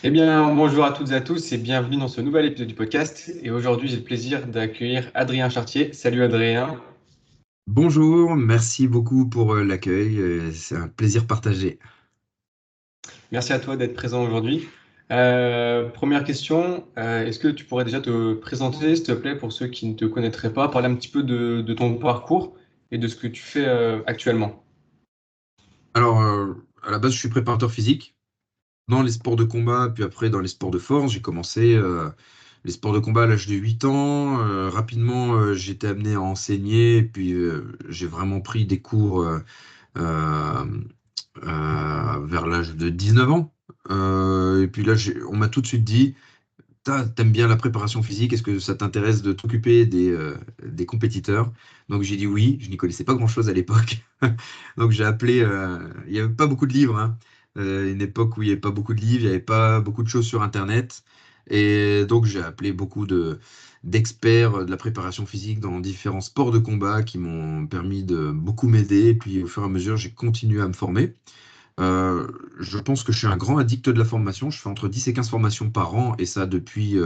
Eh bien, bonjour à toutes et à tous et bienvenue dans ce nouvel épisode du podcast. Et aujourd'hui, j'ai le plaisir d'accueillir Adrien Chartier. Salut Adrien. Bonjour, merci beaucoup pour l'accueil. C'est un plaisir partagé. Merci à toi d'être présent aujourd'hui. Première question, est-ce que tu pourrais déjà te présenter, s'il te plaît, pour ceux qui ne te connaîtraient pas, parler un petit peu de ton parcours et de ce que tu fais actuellement? Alors, à la base, je suis préparateur physique dans les sports de combat, puis après dans les sports de force. J'ai commencé les sports de combat à l'âge de 8 ans. Rapidement, j'ai été amené à enseigner, puis j'ai vraiment pris des cours euh, vers l'âge de 19 ans. Et puis là, on m'a tout de suite dit, t'aimes bien la préparation physique, est-ce que ça t'intéresse de t'occuper des compétiteurs? Donc j'ai dit oui, je n'y connaissais pas grand-chose à l'époque. Donc j'ai appelé, il n'y avait pas beaucoup de livres, hein. Une époque où il n'y avait pas beaucoup de livres, il n'y avait pas beaucoup de choses sur Internet. Et donc j'ai appelé beaucoup d'experts de la préparation physique dans différents sports de combat qui m'ont permis de beaucoup m'aider. Et puis au fur et à mesure, j'ai continué à me former. Euh, je pense que je suis un grand addict de la formation. Je fais entre 10 et 15 formations par an et ça depuis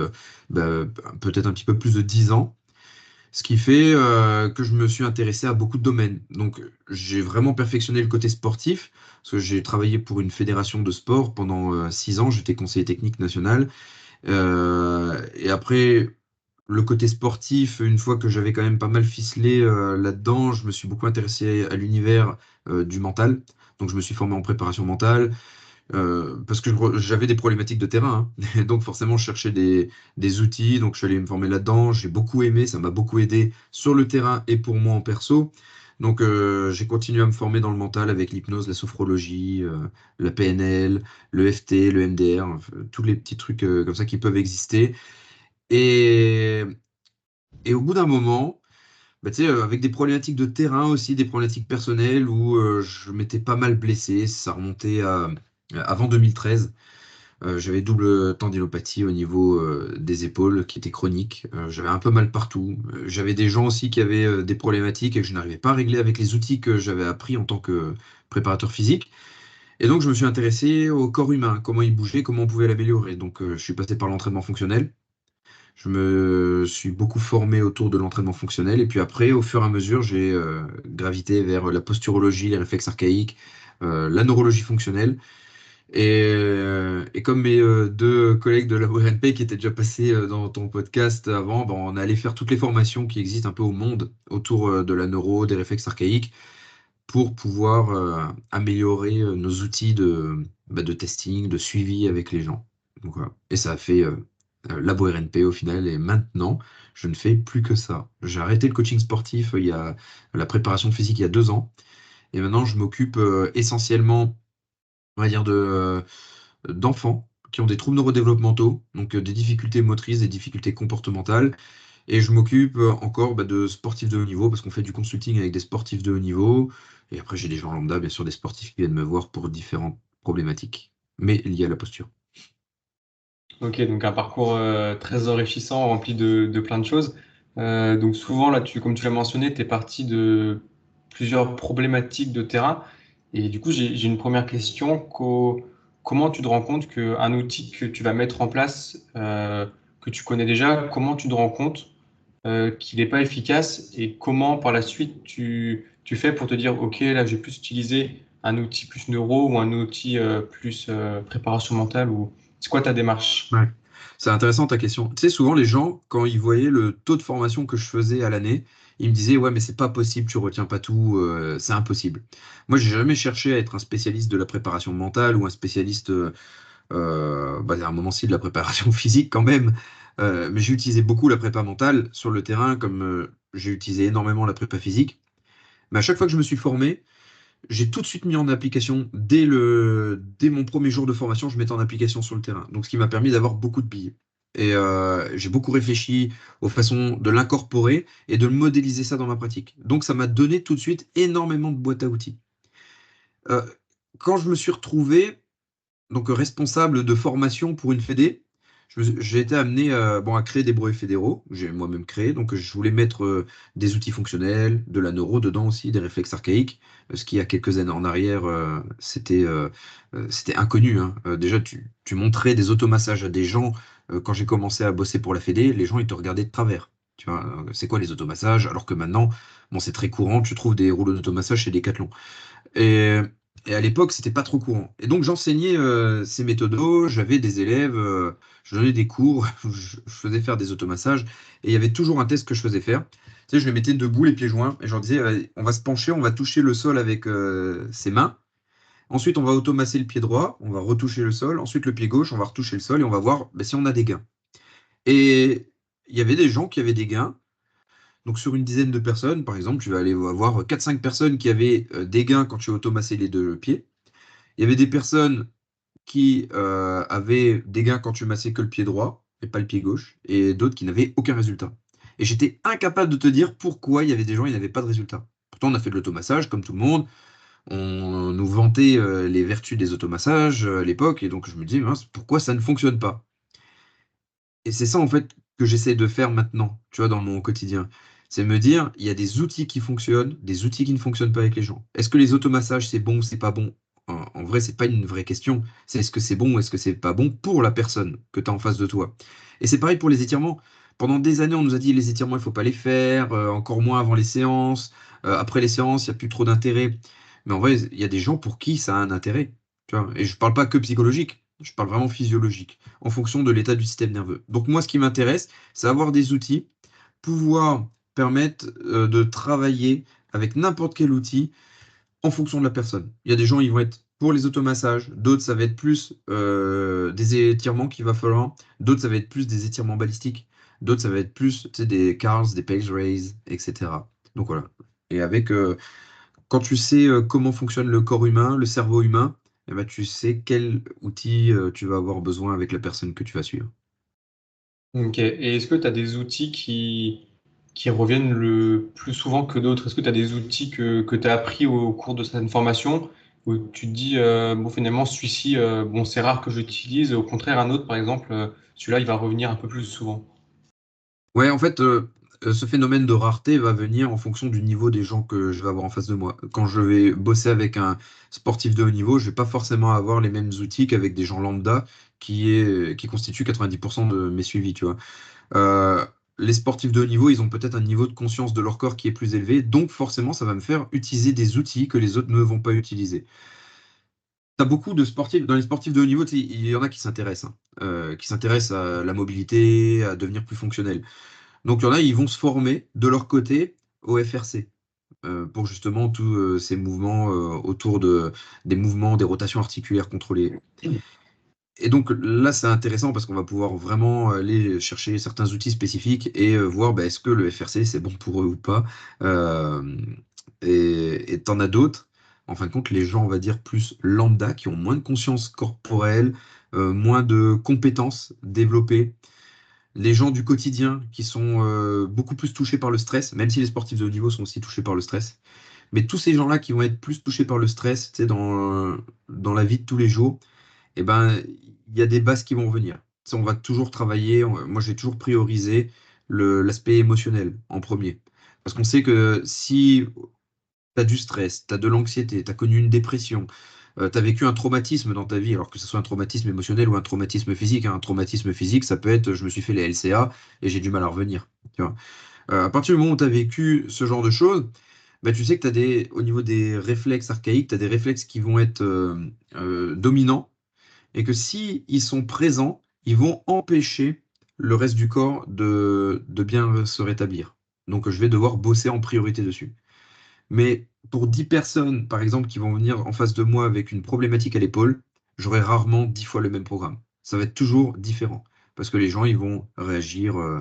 bah, peut-être un petit peu plus de 10 ans. Ce qui fait que je me suis intéressé à beaucoup de domaines. Donc j'ai vraiment perfectionné le côté sportif parce que j'ai travaillé pour une fédération de sport pendant 6 ans. J'étais conseiller technique national. Et après, le côté sportif, une fois que j'avais quand même pas mal ficelé là-dedans, je me suis beaucoup intéressé à l'univers du mental. Donc je me suis formé en préparation mentale parce que j'avais des problématiques de terrain, hein. Et donc forcément, je cherchais des outils, donc je suis allé me former là-dedans. J'ai beaucoup aimé, ça m'a beaucoup aidé sur le terrain et pour moi en perso. Donc j'ai continué à me former dans le mental avec l'hypnose, la sophrologie, la PNL, le FT, le MDR, enfin, tous les petits trucs comme ça qui peuvent exister. Et, et au bout d'un moment, bah, tu sais, avec des problématiques de terrain aussi, des problématiques personnelles où je m'étais pas mal blessé, ça remontait à avant 2013. J'avais double tendinopathie au niveau des épaules qui était chronique. J'avais un peu mal partout. J'avais des gens aussi qui avaient des problématiques et que je n'arrivais pas à régler avec les outils que j'avais appris en tant que préparateur physique. Et donc, je me suis intéressé au corps humain, comment il bougeait, comment on pouvait l'améliorer. Donc, je suis passé par l'entraînement fonctionnel. Je me suis beaucoup formé autour de l'entraînement fonctionnel. Et puis après, au fur et à mesure, j'ai gravité vers la posturologie, les réflexes archaïques, la neurologie fonctionnelle. Et comme mes deux collègues de la ORNP qui étaient déjà passés dans ton podcast avant, ben, on allait faire toutes les formations qui existent un peu au monde autour de la neuro, des réflexes archaïques, pour pouvoir améliorer nos outils de testing, de suivi avec les gens. Donc, voilà. Et ça a fait Labo RNP au final. Et maintenant, je ne fais plus que ça. J'ai arrêté le coaching sportif, il y a la préparation physique il y a 2 ans. Et maintenant, je m'occupe essentiellement, on va dire, d'enfants qui ont des troubles neurodéveloppementaux, donc des difficultés motrices, des difficultés comportementales. Et je m'occupe encore de sportifs de haut niveau parce qu'on fait du consulting avec des sportifs de haut niveau. Et après, j'ai des gens lambda, bien sûr, des sportifs qui viennent me voir pour différentes problématiques, mais liées à la posture. Ok, donc un parcours très enrichissant, rempli de plein de choses. Donc souvent, là, comme tu l'as mentionné, tu es parti de plusieurs problématiques de terrain. Et du coup, j'ai une première question. Comment tu te rends compte qu'un outil que tu vas mettre en place, que tu connais déjà, comment tu te rends compte qu'il n'est pas efficace et comment par la suite tu fais pour te dire, OK, là, je vais plus utiliser un outil plus neuro ou un outil plus préparation mentale ou c'est quoi ta démarche? Ouais. C'est intéressant ta question. Tu sais, souvent les gens, quand ils voyaient le taux de formation que je faisais à l'année, ils me disaient, ouais, mais c'est pas possible, tu retiens pas tout, c'est impossible. Moi, j'ai jamais cherché à être un spécialiste de la préparation mentale ou un spécialiste à un moment ci de la préparation physique quand même. Mais j'ai utilisé beaucoup la prépa mentale sur le terrain, comme j'ai utilisé énormément la prépa physique. Mais à chaque fois que je me suis formé, j'ai tout de suite mis en application, dès mon premier jour de formation, je mettais en application sur le terrain. Donc, ce qui m'a permis d'avoir beaucoup de billes. Et j'ai beaucoup réfléchi aux façons de l'incorporer et de modéliser ça dans ma pratique. Donc, ça m'a donné tout de suite énormément de boîtes à outils. Euh, Quand je me suis retrouvé donc responsable de formation pour une fédé, j'ai été amené bon, à créer des brevets fédéraux, que j'ai moi-même créé. Donc, je voulais mettre des outils fonctionnels, de la neuro dedans aussi, des réflexes archaïques, ce qui, il y a quelques années en arrière, c'était inconnu, hein. Déjà, tu montrais des automassages à des gens. Quand j'ai commencé à bosser pour la Fédé, les gens, ils te regardaient de travers. Tu vois, c'est quoi les automassages? Alors que maintenant, bon, c'est très courant, tu trouves des rouleaux d'automassage chez Decathlon. Et, et à l'époque, c'était pas trop courant. Et donc, j'enseignais ces méthodos, j'avais des élèves, je donnais des cours, je faisais faire des automassages, et il y avait toujours un test que je faisais faire. Tu sais, je les mettais debout, les pieds joints, et je leur disais, on va se pencher, on va toucher le sol avec ses mains. Ensuite, on va automasser le pied droit, on va retoucher le sol. Ensuite, le pied gauche, on va retoucher le sol, et on va voir ben, si on a des gains. Et il y avait des gens qui avaient des gains. Donc sur une dizaine de personnes, par exemple, tu vas aller avoir 4 5 personnes qui avaient des gains quand tu automassais les deux pieds. Il y avait des personnes qui avaient des gains quand tu massais que le pied droit et pas le pied gauche, et d'autres qui n'avaient aucun résultat. Et j'étais incapable de te dire pourquoi il y avait des gens qui n'avaient pas de résultat. Pourtant, on a fait de l'automassage comme tout le monde. On nous vantait les vertus des automassages à l'époque, et donc je me dis, mince, pourquoi ça ne fonctionne pas? Et c'est ça, en fait, que j'essaie de faire maintenant, tu vois, dans mon quotidien. C'est me dire, il y a des outils qui fonctionnent, des outils qui ne fonctionnent pas avec les gens. Est-ce que les automassages, c'est bon ou c'est pas bon? En vrai, c'est pas une vraie question. C'est est-ce que c'est bon ou est-ce que c'est pas bon pour la personne que tu as en face de toi? Et c'est pareil pour les étirements. Pendant des années, on nous a dit les étirements, il faut pas les faire, encore moins avant les séances. Après les séances, il n'y a plus trop d'intérêt. Mais en vrai, il y a des gens pour qui ça a un intérêt. Tu vois? Et je parle pas que psychologique, je parle vraiment physiologique en fonction de l'état du système nerveux. Donc moi, ce qui m'intéresse, c'est avoir des outils, pouvoir permettre de travailler avec n'importe quel outil en fonction de la personne. Il y a des gens, ils vont être pour les automassages, d'autres, ça va être plus des étirements qu'il va falloir, d'autres, ça va être plus des étirements balistiques, d'autres, ça va être plus tu sais, des Carls, des page raise, etc. Donc voilà. Et avec, quand tu sais comment fonctionne le corps humain, le cerveau humain, eh ben, tu sais quel outil tu vas avoir besoin avec la personne que tu vas suivre. Ok. Et est-ce que tu as des outils qui reviennent le plus souvent que d'autres? Est-ce que tu as des outils que tu as appris au cours de cette formation où tu te dis, bon, finalement, celui-ci, bon, c'est rare que j'utilise, au contraire, un autre, par exemple, celui-là, il va revenir un peu plus souvent. Ouais, en fait, ce phénomène de rareté va venir en fonction du niveau des gens que je vais avoir en face de moi. Quand je vais bosser avec un sportif de haut niveau, je vais pas forcément avoir les mêmes outils qu'avec des gens lambda qui constituent 90% de mes suivis, tu vois. Euh, les sportifs de haut niveau, ils ont peut-être un niveau de conscience de leur corps qui est plus élevé, donc forcément, ça va me faire utiliser des outils que les autres ne vont pas utiliser. T'as beaucoup de sportifs, dans les sportifs de haut niveau, tu sais, il y en a qui s'intéressent, hein, qui s'intéressent à la mobilité, à devenir plus fonctionnels. Donc il y en a, ils vont se former de leur côté au FRC pour justement tous ces mouvements autour des mouvements, des rotations articulaires contrôlées. Et donc là, c'est intéressant parce qu'on va pouvoir vraiment aller chercher certains outils spécifiques et voir bah, est-ce que le FRC c'est bon pour eux ou pas. Euh, et t'en as d'autres, en fin de compte, les gens, on va dire, plus lambda, qui ont moins de conscience corporelle, moins de compétences développées, les gens du quotidien qui sont beaucoup plus touchés par le stress, même si les sportifs de haut niveau sont aussi touchés par le stress. Mais tous ces gens-là qui vont être plus touchés par le stress, tu sais, dans la vie de tous les jours, eh ben, il y a des bases qui vont venir. Tu sais, on va toujours travailler, moi j'ai toujours priorisé l'aspect émotionnel en premier. Parce qu'on sait que si tu as du stress, tu as de l'anxiété, tu as connu une dépression, tu as vécu un traumatisme dans ta vie, alors que ce soit un traumatisme émotionnel ou un traumatisme physique, hein. Un traumatisme physique, ça peut être je me suis fait les LCA et j'ai du mal à revenir. Tu vois. À partir du moment où tu as vécu ce genre de choses, bah, tu sais que tu as au niveau des réflexes archaïques, tu as des réflexes qui vont être dominants et que si ils sont présents, ils vont empêcher le reste du corps de bien se rétablir. Donc je vais devoir bosser en priorité dessus. Mais pour 10 personnes, par exemple, qui vont venir en face de moi avec une problématique à l'épaule, j'aurai rarement 10 fois le même programme. Ça va être toujours différent. Parce que les gens, ils vont réagir euh,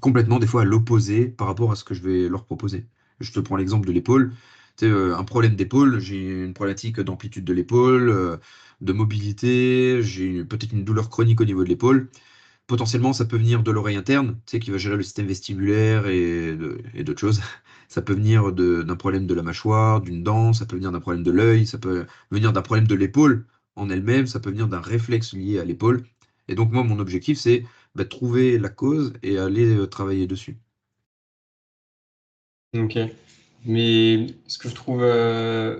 complètement, des fois, à l'opposé par rapport à ce que je vais leur proposer. Je te prends l'exemple de l'épaule. Tu sais, un problème d'épaule, j'ai une problématique d'amplitude de l'épaule, de mobilité, j'ai peut-être une douleur chronique au niveau de l'épaule. Potentiellement, ça peut venir de l'oreille interne, tu sais, qui va gérer le système vestibulaire et d'autres choses. Ça peut venir d'un problème de la mâchoire, d'une dent, ça peut venir d'un problème de l'œil, ça peut venir d'un problème de l'épaule en elle-même, ça peut venir d'un réflexe lié à l'épaule. Et donc, moi, mon objectif, c'est trouver la cause et aller travailler dessus. Ok. Mais ce que je trouve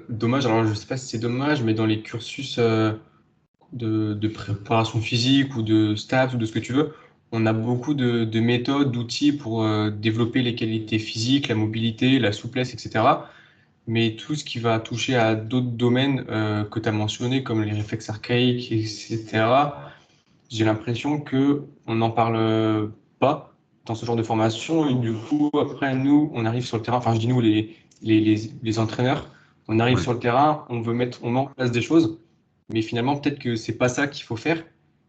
dommage, alors je sais pas si c'est dommage, mais dans les cursus de préparation physique ou de stats ou de ce que tu veux, on a beaucoup de méthodes, d'outils pour développer les qualités physiques, la mobilité, la souplesse, etc. Mais tout ce qui va toucher à d'autres domaines que tu as mentionnés, comme les réflexes archaïques, etc., j'ai l'impression que on n'en parle pas dans ce genre de formation. Et du coup, après, nous, on arrive sur le terrain, enfin, je dis nous, les entraîneurs, on arrive Ouais. sur le terrain, on met en place des choses, mais finalement, peut-être que c'est pas ça qu'il faut faire.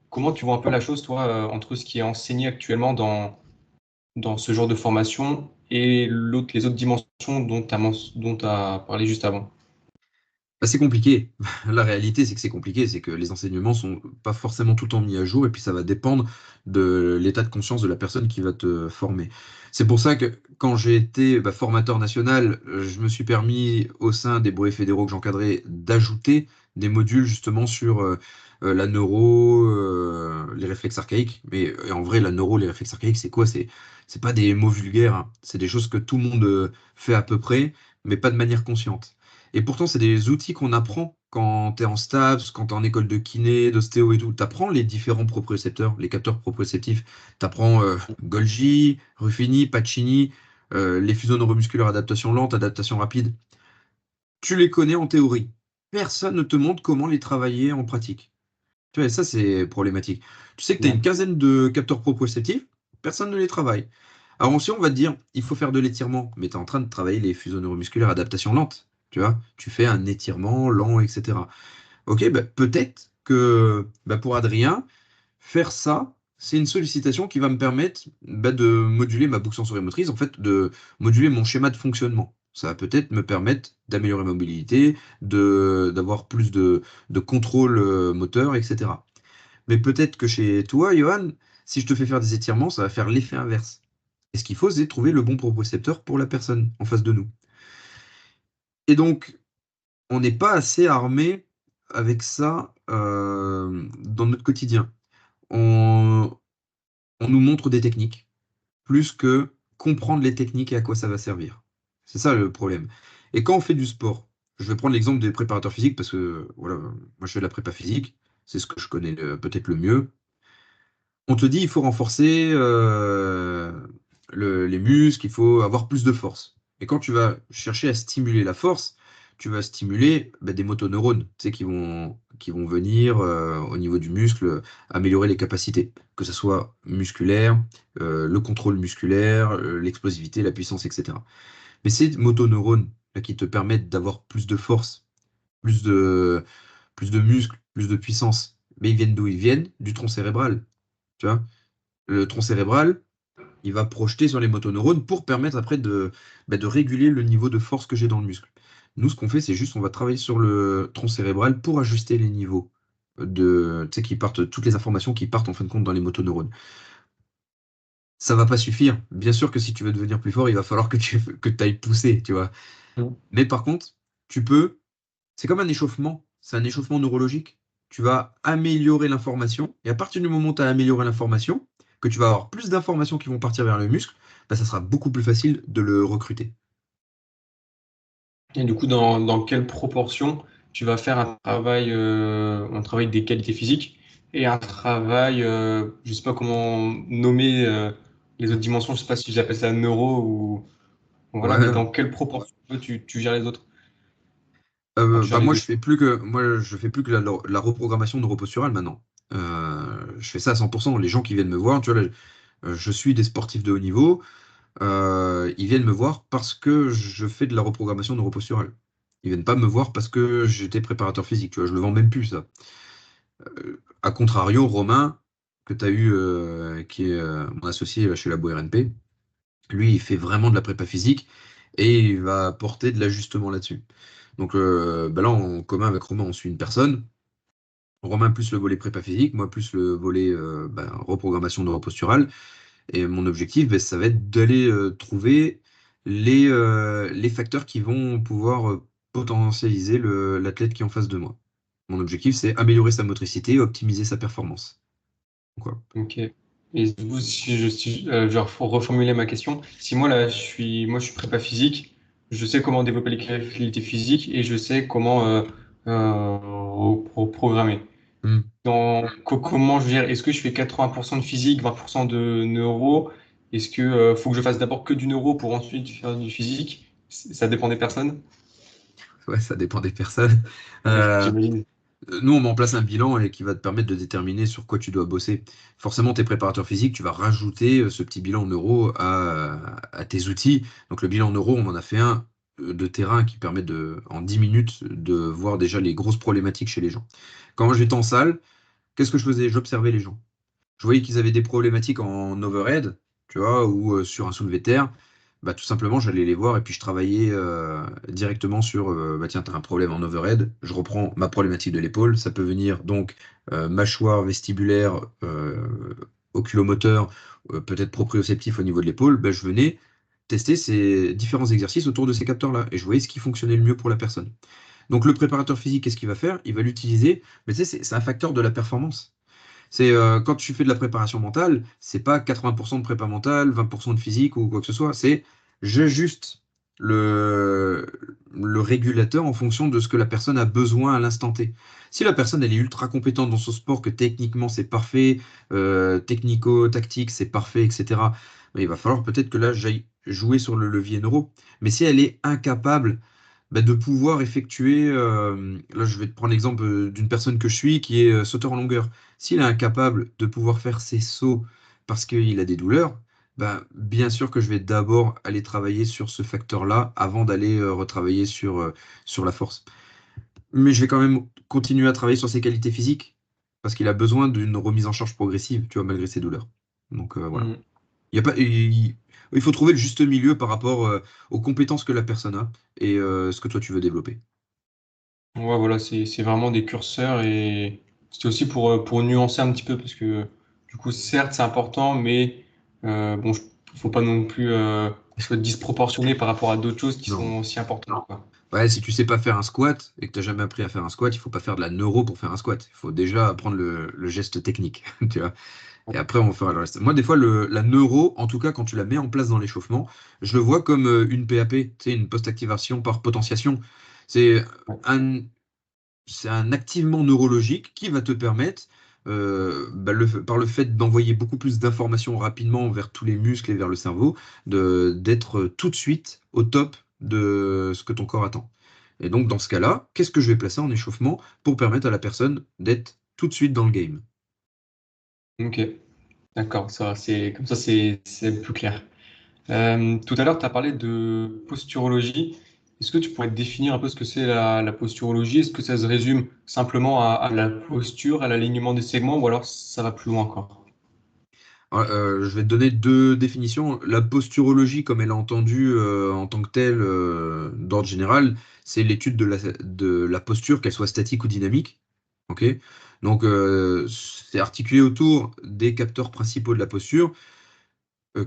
Comment tu vois un peu la chose, toi, entre ce qui est enseigné actuellement dans ce genre de formation et les autres dimensions dont tu as parlé juste avant? C'est compliqué. La réalité, c'est que c'est compliqué, c'est que les enseignements sont pas forcément tout le temps mis à jour, et puis ça va dépendre de l'état de conscience de la personne qui va te former. C'est pour ça que quand j'ai été formateur national, je me suis permis au sein des brevets fédéraux que j'encadrais d'ajouter des modules justement sur la neuro, les réflexes archaïques. Mais en vrai, la neuro, les réflexes archaïques, c'est quoi? C'est pas des mots vulgaires, hein. C'est des choses que tout le monde fait à peu près, mais pas de manière consciente. Et pourtant, c'est des outils qu'on apprend quand tu es en STAPS, quand tu es en école de kiné, d'ostéo et tout. Tu apprends les différents propriocepteurs, les capteurs proprioceptifs. Tu apprends Golgi, Ruffini, Pacini, les fuseaux neuromusculaires, adaptation lente, adaptation rapide. Tu les connais en théorie. Personne ne te montre comment les travailler en pratique. Tu vois, ça, c'est problématique. Tu sais que tu as une Ouais. quinzaine de capteurs proprioceptifs, personne ne les travaille. Alors, aussi, on va te dire, il faut faire de l'étirement, mais tu es en train de travailler les fuseaux neuromusculaires, adaptation lente. Tu vois, tu fais un étirement lent, etc. Ok, peut-être que pour Adrien, faire ça, c'est une sollicitation qui va me permettre de moduler ma boucle sensorimotrice, en fait, de moduler mon schéma de fonctionnement. Ça va peut-être me permettre d'améliorer ma mobilité, d'avoir plus de contrôle moteur, etc. Mais peut-être que chez toi, Johan, si je te fais faire des étirements, ça va faire l'effet inverse. Et ce qu'il faut, c'est trouver le bon propriocepteur pour la personne en face de nous. Et donc, on n'est pas assez armé avec ça dans notre quotidien. On, on nous montre des techniques, plus que comprendre les techniques et à quoi ça va servir. C'est ça le problème. Et quand on fait du sport, je vais prendre l'exemple des préparateurs physiques, parce que voilà, moi je fais de la prépa physique, c'est ce que je connais peut-être le mieux. On te dit il faut renforcer les muscles, il faut avoir plus de force. Et quand tu vas chercher à stimuler la force, tu vas stimuler des motoneurones, tu sais, qui vont venir au niveau du muscle, améliorer les capacités, que ce soit musculaire, le contrôle musculaire, l'explosivité, la puissance, etc. Mais ces motoneurones là, qui te permettent d'avoir plus de force, plus de, plus de muscles, plus de puissance, mais ils viennent d'où? Ils viennent du tronc cérébral. Tu vois, le tronc cérébral, il va projeter sur les motoneurones pour permettre après de réguler le niveau de force que j'ai dans le muscle. Nous, ce qu'on fait, c'est juste on va travailler sur le tronc cérébral pour ajuster les niveaux tu sais, qui partent, toutes les informations qui partent en fin de compte dans les motoneurones. Ça va pas suffire. Bien sûr que si tu veux devenir plus fort, il va falloir que tu ailles pousser, tu vois. Mais par contre, tu peux, c'est comme un échauffement, c'est un échauffement neurologique. Tu vas améliorer l'information, et à partir du moment où tu as amélioré l'information, que tu vas avoir plus d'informations qui vont partir vers le muscle, ça sera beaucoup plus facile de le recruter. Et du coup, dans quelle proportion tu vas faire un travail des qualités physiques et un travail, je sais pas comment nommer les autres dimensions, je sais pas si j'appelle ça neuro ou voilà, mais Ouais. dans quelle proportion tu gères les autres? Enfin, tu gères les Moi, deux. je fais plus que la reprogrammation neuroposturale maintenant. Je fais ça à 100%. Les gens qui viennent me voir, tu vois, là, je suis des sportifs de haut niveau. Ils viennent me voir parce que je fais de la reprogrammation neuroposturale. Ils viennent pas me voir parce que j'étais préparateur physique, tu vois, je le vends même plus, ça. A contrario, Romain, que tu as eu, qui est mon associé chez Labo RNP, lui, il fait vraiment de la prépa physique et il va apporter de l'ajustement là-dessus. Donc là, en commun avec Romain, on suit une personne. Romain plus le volet prépa physique, moi plus le volet reprogrammation neuroposturale. Et mon objectif, ça va être d'aller trouver les facteurs qui vont pouvoir potentialiser l'athlète qui est en face de moi. Mon objectif, c'est améliorer sa motricité, optimiser sa performance. quoi. Ok. Et du coup, je vais reformuler ma question. Si moi, là, moi, je suis prépa physique, je sais comment développer les qualités physiques et je sais comment programmer. Hmm. Comment, je veux dire, est-ce que je fais 80% de physique, 20% de neuro? Est-ce que faut que je fasse d'abord que du neuro pour ensuite faire du physique? Ça dépend des personnes. Ouais, ça dépend des personnes. Ouais, Euh, j'imagine. Nous, on met en place un bilan et qui va te permettre de déterminer sur quoi tu dois bosser. Forcément, tes préparateurs physiques, tu vas rajouter ce petit bilan en euros à tes outils. Donc, le bilan en euros, on en a fait un de terrain qui permet en 10 minutes de voir déjà les grosses problématiques chez les gens. Quand j'étais en salle, qu'est-ce que je faisais? J'observais les gens. Je voyais qu'ils avaient des problématiques en overhead, tu vois, ou sur un soulevé de terre. Bah, tout simplement, j'allais les voir et puis je travaillais directement sur, bah, tiens, tu as un problème en overhead, je reprends ma problématique de l'épaule, ça peut venir donc mâchoire vestibulaire, oculomoteur, peut-être proprioceptif au niveau de l'épaule, bah, je venais tester ces différents exercices autour de ces capteurs-là et je voyais ce qui fonctionnait le mieux pour la personne. Donc le préparateur physique, qu'est-ce qu'il va faire? Il va l'utiliser, mais tu sais, c'est un facteur de la performance. C'est quand tu fais de la préparation mentale, c'est pas 80% de prépa mentale, 20% de physique ou quoi que ce soit. C'est j'ajuste le, le régulateur en fonction de ce que la personne a besoin à l'instant T. Si la personne elle est ultra compétente dans son sport, que techniquement c'est parfait, technico-tactique c'est parfait, etc., ben, il va falloir peut-être que là j'aille jouer sur le levier neuro. Mais si elle est incapable de pouvoir effectuer, là je vais te prendre l'exemple d'une personne que je suis qui est sauteur en longueur. S'il est incapable de pouvoir faire ses sauts parce qu'il a des douleurs, ben, bien sûr que je vais d'abord aller travailler sur ce facteur-là avant d'aller retravailler sur la force. Mais je vais quand même continuer à travailler sur ses qualités physiques parce qu'il a besoin d'une remise en charge progressive, tu vois, malgré ses douleurs. Donc voilà. Mm. Il y a pas, il faut trouver le juste milieu par rapport aux compétences que la personne a et ce que toi tu veux développer. Ouais, voilà, c'est vraiment des curseurs et c'était aussi pour nuancer un petit peu parce que du coup, certes, c'est important, mais bon, faut pas non plus que ce soit disproportionné par rapport à d'autres choses qui Non. sont aussi importantes, quoi. Ouais, si tu sais pas faire un squat et que tu n'as jamais appris à faire un squat, il faut pas faire de la neuro pour faire un squat. Il faut déjà apprendre le geste technique, tu vois. Et après, on fera le reste. Moi, des fois, la neuro, en tout cas, quand tu la mets en place dans l'échauffement, je le vois comme une PAP, tu sais, une post-activation par potentiation. C'est Ouais. un, c'est un activement neurologique qui va te permettre, par le fait d'envoyer beaucoup plus d'informations rapidement vers tous les muscles et vers le cerveau, d'être tout de suite au top de ce que ton corps attend. Et donc, dans ce cas-là, qu'est-ce que je vais placer en échauffement pour permettre à la personne d'être tout de suite dans le game? Ok, d'accord, ça, c'est comme ça, c'est plus clair. Tout à l'heure, tu as parlé de posturologie. Est-ce que tu pourrais définir un peu ce que c'est la posturologie? Est-ce que ça se résume simplement à la posture, à l'alignement des segments, ou alors ça va plus loin encore? Je vais te donner deux définitions. La posturologie, comme elle est entendue en tant que telle, d'ordre général, c'est l'étude de la posture, qu'elle soit statique ou dynamique. Ok. Donc, c'est articulé autour des capteurs principaux de la posture,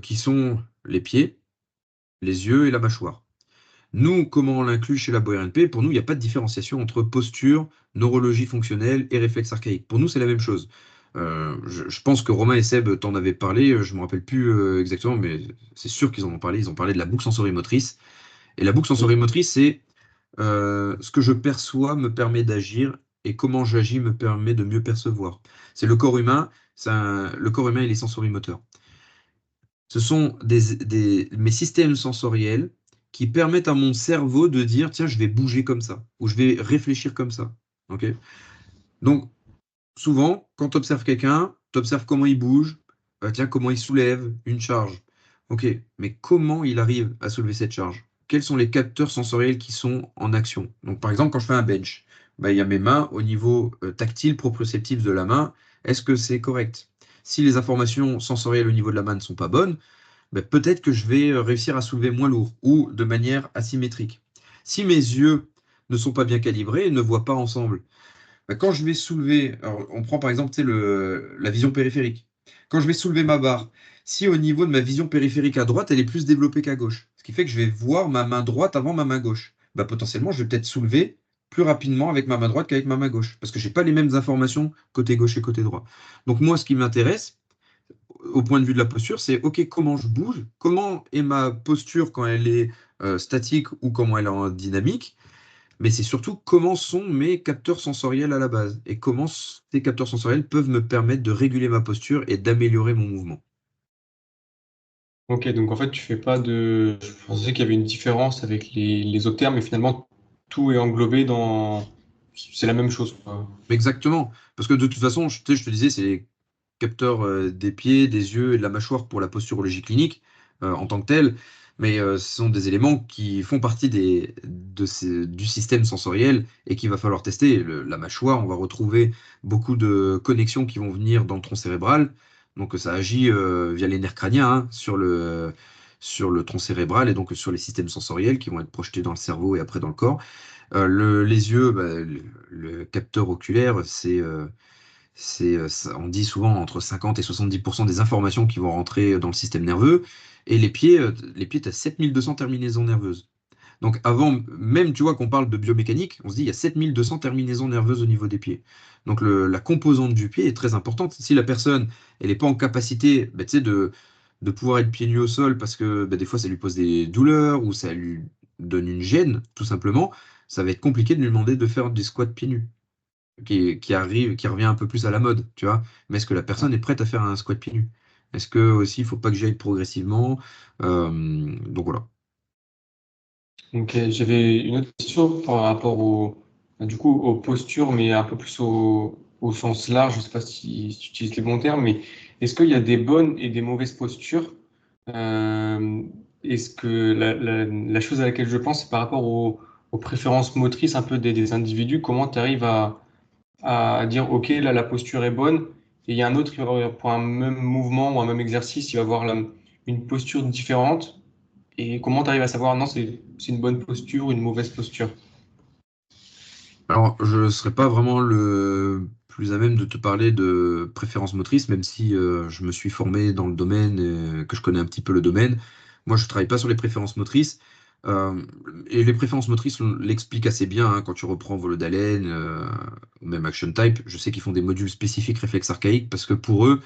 qui sont les pieds, les yeux et la mâchoire. Nous, comment on l'inclut chez la BORNP? Pour nous, il n'y a pas de différenciation entre posture, neurologie fonctionnelle et réflexe archaïque. Pour nous, c'est la même chose. Je pense que Romain et Seb t'en avaient parlé, je ne me rappelle plus exactement, mais c'est sûr qu'ils en ont parlé. Ils ont parlé de la boucle sensorimotrice. Et la boucle Oui. sensorimotrice, c'est ce que je perçois me permet d'agir et comment j'agis me permet de mieux percevoir. C'est le corps humain, le corps humain, il est sensorimoteur. Ce sont mes systèmes sensoriels qui permettent à mon cerveau de dire, tiens, je vais bouger comme ça, ou je vais réfléchir comme ça. Ok. Donc, souvent, quand tu observes quelqu'un, tu observes comment il bouge, tiens, comment il soulève une charge. Ok, mais comment il arrive à soulever cette charge? Quels sont les capteurs sensoriels qui sont en action? Donc, par exemple, quand je fais un bench, bah, il y a mes mains au niveau tactile, proprioceptif de la main. Est-ce que c'est correct? Si les informations sensorielles au niveau de la main ne sont pas bonnes, ben, peut-être que je vais réussir à soulever moins lourd ou de manière asymétrique. Si mes yeux ne sont pas bien calibrés et ne voient pas ensemble, ben, quand je vais soulever, alors on prend par exemple tu sais, la vision périphérique. Quand je vais soulever ma barre, si au niveau de ma vision périphérique à droite, elle est plus développée qu'à gauche, ce qui fait que je vais voir ma main droite avant ma main gauche, ben, potentiellement je vais peut-être soulever plus rapidement avec ma main droite qu'avec ma main gauche, parce que j'ai pas les mêmes informations côté gauche et côté droit. Donc moi, ce qui m'intéresse, au point de vue de la posture, c'est OK, comment je bouge, comment est ma posture quand elle est statique ou comment elle est en dynamique, mais c'est surtout comment sont mes capteurs sensoriels à la base et comment ces capteurs sensoriels peuvent me permettre de réguler ma posture et d'améliorer mon mouvement. Ok, donc en fait, tu fais pas de. Je pensais qu'il y avait une différence avec les autres termes, mais finalement, tout est englobé dans. C'est la même chose, quoi. Exactement, parce que de toute façon, tu sais, je te disais, c'est les capteurs des pieds, des yeux et de la mâchoire pour la posturologie clinique en tant que telle, mais ce sont des éléments qui font partie du système sensoriel et qu'il va falloir tester. La mâchoire, on va retrouver beaucoup de connexions qui vont venir dans le tronc cérébral, donc ça agit via les nerfs crâniens hein, sur le tronc cérébral et donc sur les systèmes sensoriels qui vont être projetés dans le cerveau et après dans le corps. Les yeux, bah, le capteur oculaire, on dit souvent entre 50 et 70% des informations qui vont rentrer dans le système nerveux. Et les pieds, tu as 7200 terminaisons nerveuses. Donc avant même, tu vois, qu'on parle de biomécanique, on se dit il y a 7200 terminaisons nerveuses au niveau des pieds. Donc la composante du pied est très importante. Si la personne, elle n'est pas en capacité, bah, tu sais, de pouvoir être pieds nus au sol parce que bah, des fois ça lui pose des douleurs ou ça lui donne une gêne, tout simplement, ça va être compliqué de lui demander de faire des squats pieds nus, qui revient un peu plus à la mode, tu vois. Mais est-ce que la personne est prête à faire un squat pieds nus? Est-ce que aussi, il faut pas que j'aille progressivement? Donc voilà. Ok, j'avais une autre question par rapport du coup, aux postures, mais un peu plus au sens large. Je sais pas si tu utilises les bons termes, mais est-ce qu'il y a des bonnes et des mauvaises postures? Euh, Est-ce que la chose à laquelle je pense, c'est par rapport aux préférences motrices un peu des individus, comment tu arrives à dire, OK, là, la posture est bonne, et il y a un autre qui va avoir, pour un même mouvement ou un même exercice, il va avoir une posture différente, et comment tu arrives à savoir, non, c'est une bonne posture ou une mauvaise posture? Alors, je ne serais pas vraiment le plus à même de te parler de préférence motrice, même si je me suis formé dans le domaine et que je connais un petit peu le domaine. Moi, je ne travaille pas sur les préférences motrices. Euh, et les préférences motrices l'expliquent assez bien hein, quand tu reprends Volo d'Haleine ou même Action Type. Je sais qu'ils font des modules spécifiques réflexes archaïques parce que pour eux,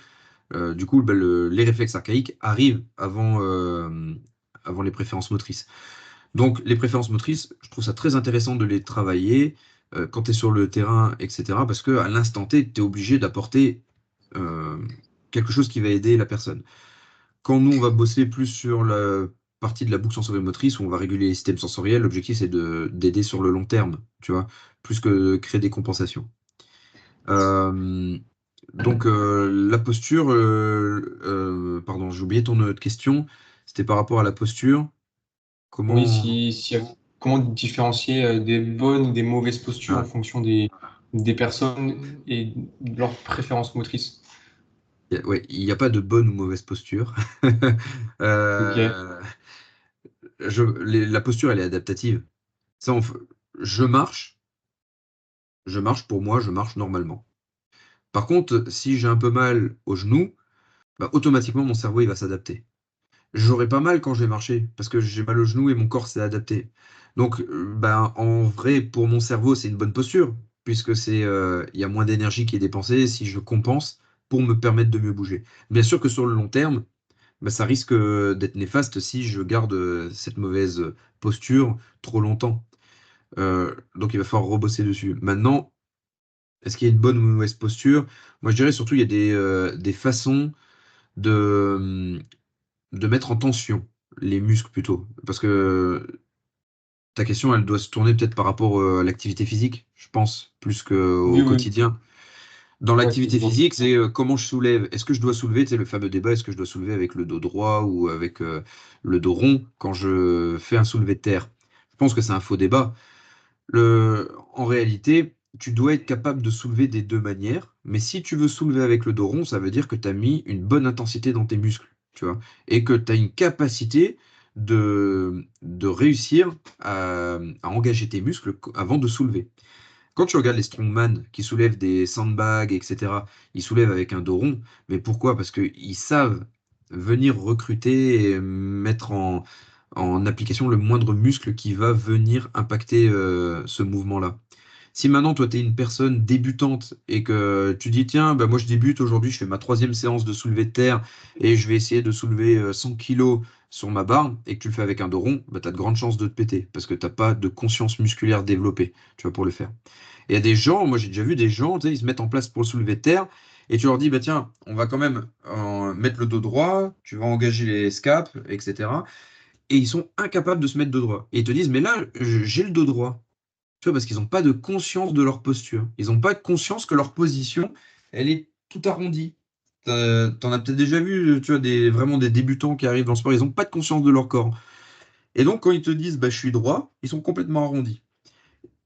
du coup, ben, les réflexes archaïques arrivent avant les préférences motrices. Donc, les préférences motrices, je trouve ça très intéressant de les travailler quand tu es sur le terrain, etc. Parce qu'à l'instant T, tu es obligé d'apporter euh, quelque chose qui va aider la personne. Quand nous, on va bosser plus sur la partie de la boucle sensorimotrice, où on va réguler les systèmes sensoriels, l'objectif, c'est d'aider sur le long terme, tu vois, plus que de créer des compensations. Euh, la posture, pardon, j'ai oublié ton autre question. C'était par rapport à la posture. Oui, Comment. comment différencier des bonnes et des mauvaises postures en Ah, fonction des personnes et de leurs préférences motrices? ouais, il n'y a pas de bonne ou mauvaise posture. Ok. Euh, la posture, elle est adaptative. Ça, je marche, je marche pour moi, je marche normalement. Par contre, si j'ai un peu mal au genou, bah, automatiquement, mon cerveau, il va s'adapter. J'aurai pas mal quand je vais marcher, parce que j'ai mal au genou et mon corps s'est adapté. Donc, ben, en vrai, pour mon cerveau, c'est une bonne posture, puisque il y a moins d'énergie qui est dépensée si je compense pour me permettre de mieux bouger. Bien sûr que sur le long terme, ben, ça risque d'être néfaste si je garde cette mauvaise posture trop longtemps. Donc, il va falloir rebosser dessus. Maintenant, est-ce qu'il y a une bonne ou une mauvaise posture? Moi, je dirais surtout, il y a des façons de, de mettre en tension les muscles plutôt. Parce que ta question, elle doit se tourner peut-être par rapport à l'activité physique, je pense, plus Oui, qu'au oui, quotidien. Dans ouais, l'activité effectivement. physique, c'est comment je soulève. Est-ce que je dois soulever, tu sais, le fameux débat, est-ce que je dois soulever avec le dos droit ou avec le dos rond quand je fais un soulevé de terre? Je pense que c'est un faux débat. En réalité, tu dois être capable de soulever des deux manières, mais si tu veux soulever avec le dos rond, ça veut dire que tu as mis une bonne intensité dans tes muscles, tu vois, et que tu as une capacité de réussir à engager tes muscles avant de soulever. Quand tu regardes les strongman qui soulèvent des sandbags, etc., ils soulèvent avec un dos rond, mais pourquoi? Parce qu'ils savent venir recruter et mettre en application le moindre muscle qui va venir impacter ce mouvement-là. Si maintenant, toi, tu es une personne débutante et que tu dis, tiens, bah, moi, je débute aujourd'hui, je fais ma troisième séance de soulevé de terre et je vais essayer de soulever 100 kilos sur ma barre et que tu le fais avec un dos rond, bah, tu as de grandes chances de te péter parce que tu n'as pas de conscience musculaire développée, tu vois, pour le faire. Et il y a des gens, moi, j'ai déjà vu des gens, tu sais, ils se mettent en place pour le soulevé de terre et tu leur dis, bah, tiens, on va quand même mettre le dos droit, tu vas engager les scapes, etc. Et ils sont incapables de se mettre dos droit. Et ils te disent, mais là, j'ai le dos droit. Tu vois, parce qu'ils n'ont pas de conscience de leur posture. Ils n'ont pas conscience que leur position, elle est tout arrondie. T'en as peut-être déjà vu, tu vois, vraiment des débutants qui arrivent dans le sport, ils n'ont pas de conscience de leur corps. Et donc, quand ils te disent, bah, je suis droit, ils sont complètement arrondis.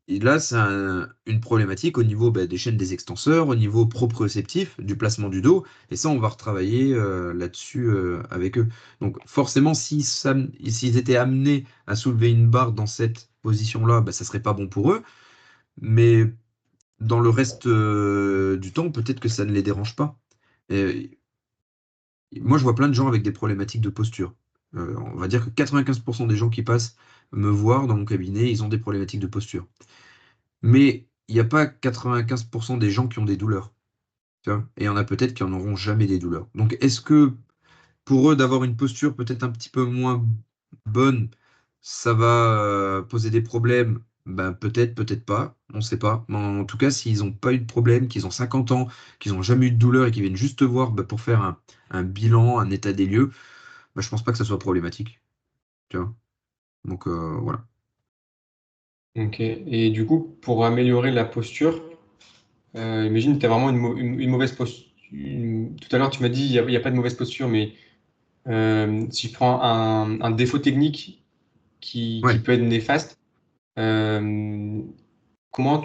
Et là, c'est une problématique au niveau des chaînes des extenseurs, au niveau proprioceptif, du placement du dos. Et ça, on va retravailler là-dessus avec eux. Donc, forcément, s'ils étaient amenés à soulever une barre dans cette position-là, bah, ça serait pas bon pour eux. Mais dans le reste du temps, peut-être que ça ne les dérange pas. Et moi, je vois plein de gens avec des problématiques de posture. On va dire que 95% des gens qui passent me voir dans mon cabinet, ils ont des problématiques de posture. Mais il n'y a pas 95% des gens qui ont des douleurs. Tu vois. Et il y en a peut-être qui en auront jamais des douleurs. Donc, est-ce que pour eux, d'avoir une posture peut-être un petit peu moins bonne, ça va poser des problèmes? Ben, peut-être, peut-être pas, on ne sait pas. Mais en tout cas, s'ils n'ont pas eu de problème, qu'ils ont 50 ans, qu'ils n'ont jamais eu de douleur et qu'ils viennent juste te voir pour faire un bilan, un état des lieux, ben, je pense pas que ça soit problématique. Tu vois. Donc voilà. Ok. Et du coup, pour améliorer la posture, imagine que tu as vraiment une mauvaise posture. Tout à l'heure, tu m'as dit il y a pas de mauvaise posture, mais si je prends un défaut technique qui Ouais. peut être néfaste, euh, comment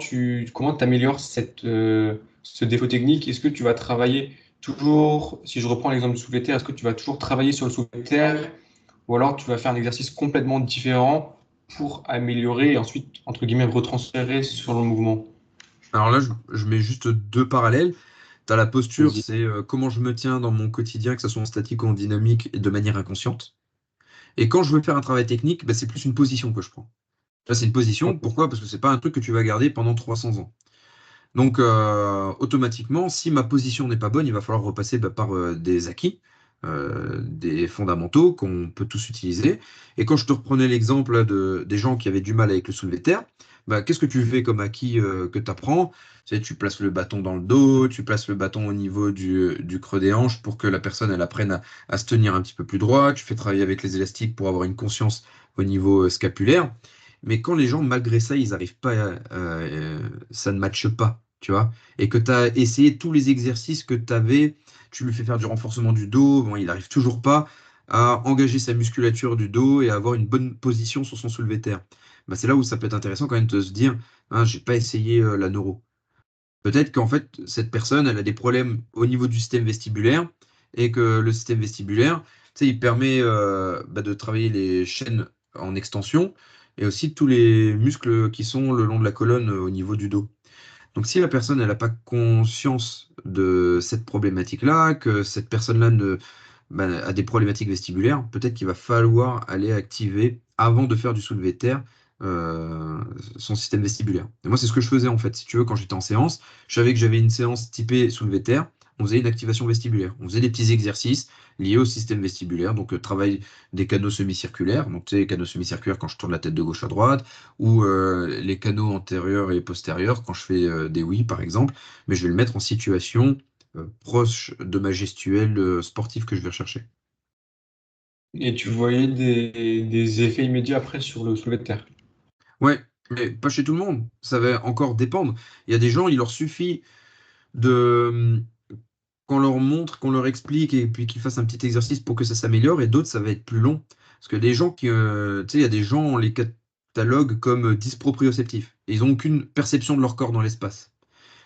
t'améliores ce défaut technique? Est-ce que tu vas travailler toujours, si je reprends l'exemple du soulevé de terre, est-ce que tu vas toujours travailler sur le soulevé de terre ou alors tu vas faire un exercice complètement différent pour améliorer et ensuite, entre guillemets, retransférer sur le mouvement? Alors là, je mets juste deux parallèles. Tu as la posture, Vas-y. c'est comment je me tiens dans mon quotidien, que ce soit en statique ou en dynamique, et de manière inconsciente. Et quand je veux faire un travail technique, bah, c'est plus une position que je prends. Là, c'est une position. Ok. Pourquoi? Parce que c'est pas un truc que tu vas garder pendant 300 ans. Donc, automatiquement, si ma position n'est pas bonne, il va falloir repasser par des acquis, des fondamentaux qu'on peut tous utiliser. Et quand je te reprenais l'exemple là, des gens qui avaient du mal avec le soulevé de terre, bah, qu'est-ce que tu fais comme acquis que tu apprends? Tu places le bâton dans le dos, tu places le bâton au niveau du creux des hanches pour que la personne elle apprenne à se tenir un petit peu plus droit. Tu fais travailler avec les élastiques pour avoir une conscience au niveau scapulaire. Mais quand les gens, malgré ça, ils n'arrivent pas, ça ne matche pas, tu vois, et que tu as essayé tous les exercices que tu avais, tu lui fais faire du renforcement du dos, bon, il n'arrive toujours pas à engager sa musculature du dos et à avoir une bonne position sur son soulevé de terre. Bah, c'est là où ça peut être intéressant quand même de se dire, hein, j'ai pas essayé la neuro. Peut-être qu'en fait, cette personne, elle a des problèmes au niveau du système vestibulaire et que le système vestibulaire, tu sais, il permet de travailler les chaînes en extension et aussi tous les muscles qui sont le long de la colonne au niveau du dos. Donc, si la personne elle n'a pas conscience de cette problématique-là, que cette personne-là a des problématiques vestibulaires, peut-être qu'il va falloir aller activer, avant de faire du soulevé de terre, euh, son système vestibulaire. Et moi, c'est ce que je faisais en fait. Si tu veux, quand j'étais en séance, je savais que j'avais une séance typée soulevé de terre, on faisait une activation vestibulaire. On faisait des petits exercices liés au système vestibulaire, donc travail des canaux semi-circulaires, donc tu sais, les canaux semi-circulaires quand je tourne la tête de gauche à droite, ou les canaux antérieurs et postérieurs quand je fais des oui, par exemple, mais je vais le mettre en situation proche de ma gestuelle sportive que je vais rechercher. Et tu voyais des effets immédiats après sur le soulevé de terre. Ouais, mais pas chez tout le monde. Ça va encore dépendre. Il y a des gens, il leur suffit de qu'on leur montre, qu'on leur explique et puis qu'ils fassent un petit exercice pour que ça s'améliore, et d'autres, ça va être plus long. Parce que les gens qui, tu sais, il y a des gens, on les catalogue comme dysproprioceptifs. Et ils n'ont aucune perception de leur corps dans l'espace.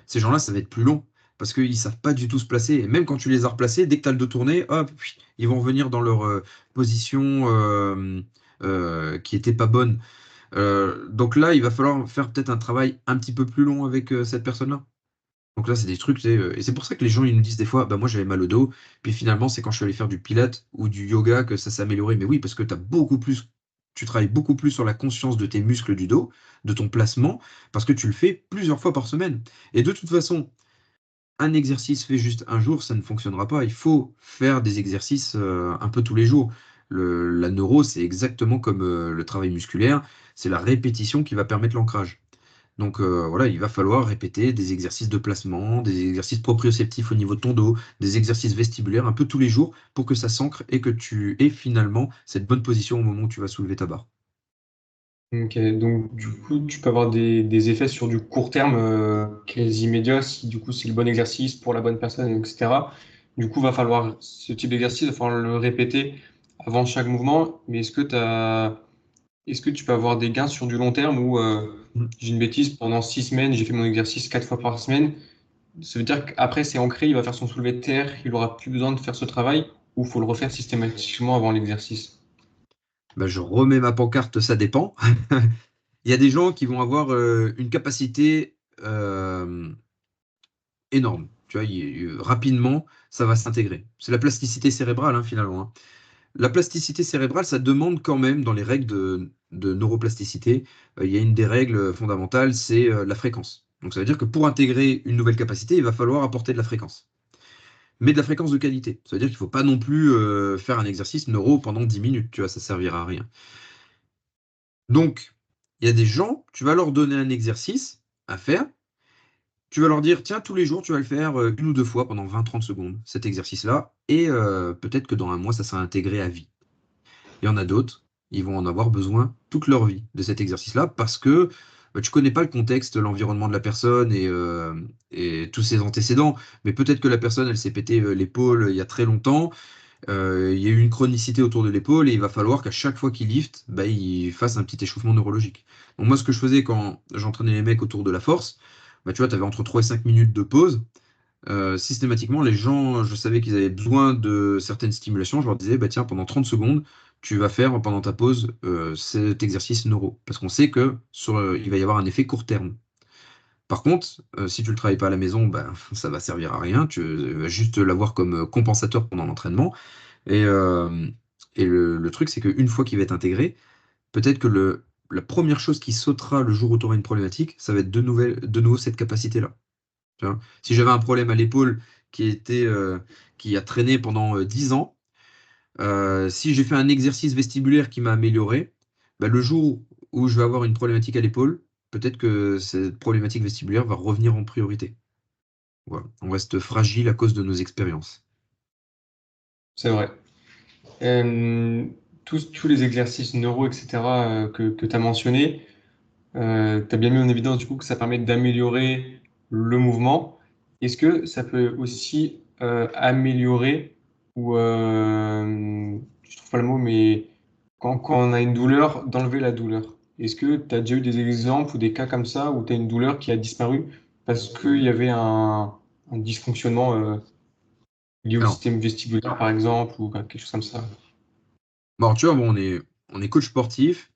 Ces gens-là, ça va être plus long parce qu'ils ne savent pas du tout se placer. Et même quand tu les as replacés, dès que tu as le dos tourné, hop, ils vont revenir dans leur position qui n'était pas bonne. Donc là, il va falloir faire peut-être un travail un petit peu plus long avec cette personne-là. Donc là, c'est des trucs, tu sais, et c'est pour ça que les gens, ils nous disent des fois, bah moi j'avais mal au dos, puis finalement, c'est quand je suis allé faire du pilates ou du yoga que ça s'est amélioré. Mais oui, parce que tu as beaucoup plus tu travailles beaucoup plus sur la conscience de tes muscles du dos, de ton placement, parce que tu le fais plusieurs fois par semaine. Et de toute façon, un exercice fait juste un jour, ça ne fonctionnera pas. Il faut faire des exercices un peu tous les jours. La neuro, c'est exactement comme le travail musculaire, c'est la répétition qui va permettre l'ancrage. Donc voilà, il va falloir répéter des exercices de placement, des exercices proprioceptifs au niveau de ton dos, des exercices vestibulaires un peu tous les jours pour que ça s'ancre et que tu aies finalement cette bonne position au moment où tu vas soulever ta barre. Ok, donc du coup, tu peux avoir des effets sur du court terme quasi immédiat si du coup c'est le bon exercice pour la bonne personne, etc. Du coup, va falloir ce type d'exercice, va falloir le répéter avant chaque mouvement. Mais est-ce que tu peux avoir des gains sur du long terme où Mm. j'ai une bêtise, pendant 6 semaines, j'ai fait mon exercice 4 fois par semaine. Ça veut dire qu'après c'est ancré, il va faire son soulevé de terre, il aura plus besoin de faire ce travail ou faut le refaire systématiquement avant l'exercice. Bah, je remets ma pancarte, ça dépend. Il y a des gens qui vont avoir une capacité énorme. Tu vois, rapidement, ça va s'intégrer. C'est la plasticité cérébrale, hein, finalement, hein. La plasticité cérébrale, ça demande quand même, dans les règles de neuroplasticité, il y a une des règles fondamentales, c'est la fréquence. Donc ça veut dire que pour intégrer une nouvelle capacité, il va falloir apporter de la fréquence. Mais de la fréquence de qualité. Ça veut dire qu'il ne faut pas non plus faire un exercice neuro pendant 10 minutes, tu vois, ça ne servira à rien. Donc, il y a des gens, tu vas leur donner un exercice à faire, tu vas leur dire, tiens, tous les jours, tu vas le faire une ou deux fois pendant 20-30 secondes, cet exercice-là, et peut-être que dans un mois, ça sera intégré à vie. Il y en a d'autres, ils vont en avoir besoin toute leur vie de cet exercice-là parce que bah, tu connais pas le contexte, l'environnement de la personne et tous ses antécédents. Mais peut-être que la personne, elle s'est pété l'épaule il y a très longtemps, il y a eu une chronicité autour de l'épaule et il va falloir qu'à chaque fois qu'il lift, bah, il fasse un petit échauffement neurologique. Donc moi, ce que je faisais quand j'entraînais les mecs autour de la force, bah, tu vois, tu avais entre 3 et 5 minutes de pause. Systématiquement, les gens, je savais qu'ils avaient besoin de certaines stimulations. Je leur disais, bah, tiens, pendant 30 secondes, tu vas faire pendant ta pause cet exercice neuro. Parce qu'on sait que il va y avoir un effet court terme. Par contre, si tu ne le travailles pas à la maison, bah, ça va servir à rien. Tu vas juste l'avoir comme compensateur pendant l'entraînement. Et, euh, et le truc, c'est qu'une fois qu'il va être intégré, peut-être que la première chose qui sautera le jour où tu auras une problématique, ça va être de nouveau cette capacité-là. Tu vois. Si j'avais un problème à l'épaule qui a traîné pendant 10 ans, si j'ai fait un exercice vestibulaire qui m'a amélioré, bah, le jour où je vais avoir une problématique à l'épaule, peut-être que cette problématique vestibulaire va revenir en priorité. Voilà. On reste fragile à cause de nos expériences. C'est vrai. Euh, tous les exercices neuro, etc., que tu as mentionnés, tu as bien mis en évidence du coup que ça permet d'améliorer le mouvement. Est-ce que ça peut aussi améliorer ou, je trouve pas le mot, mais quand on a une douleur, d'enlever la douleur? Est-ce que tu as déjà eu des exemples ou des cas comme ça où tu as une douleur qui a disparu parce qu'il y avait un dysfonctionnement lié au Alors, système vestibulaire, par exemple, ou quelque chose comme ça? bon, tu vois, bon, on est coach sportif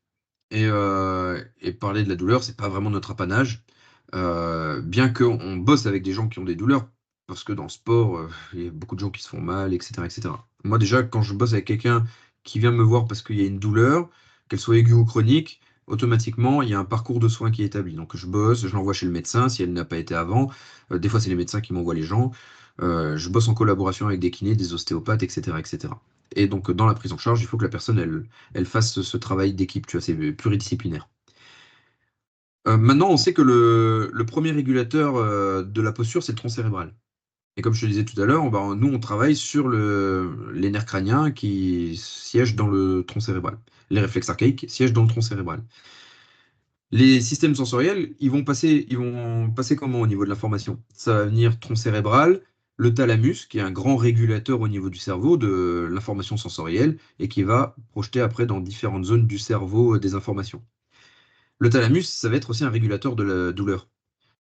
et parler de la douleur, c'est pas vraiment notre apanage. Bien qu'on bosse avec des gens qui ont des douleurs, parce que dans le sport, il y a beaucoup de gens qui se font mal, etc., etc. Moi, déjà, quand je bosse avec quelqu'un qui vient me voir parce qu'il y a une douleur, qu'elle soit aiguë ou chronique, automatiquement, il y a un parcours de soins qui est établi. Donc, je bosse, je l'envoie chez le médecin si elle n'a pas été avant. Des fois, c'est les médecins qui m'envoient les gens. Je bosse en collaboration avec des kinés, des ostéopathes, etc., etc. Et donc, dans la prise en charge, il faut que la personne, elle fasse ce travail d'équipe, tu vois, c'est pluridisciplinaire. Maintenant, on sait que le premier régulateur de la posture, c'est le tronc cérébral. Et comme je te disais tout à l'heure, bah, nous, on travaille sur les nerfs crâniens qui siègent dans le tronc cérébral. Les réflexes archaïques siègent dans le tronc cérébral. Les systèmes sensoriels, ils vont passer comment au niveau de l'information? Ça va venir tronc cérébral, le thalamus, qui est un grand régulateur au niveau du cerveau de l'information sensorielle et qui va projeter après dans différentes zones du cerveau des informations. Le thalamus, ça va être aussi un régulateur de la douleur.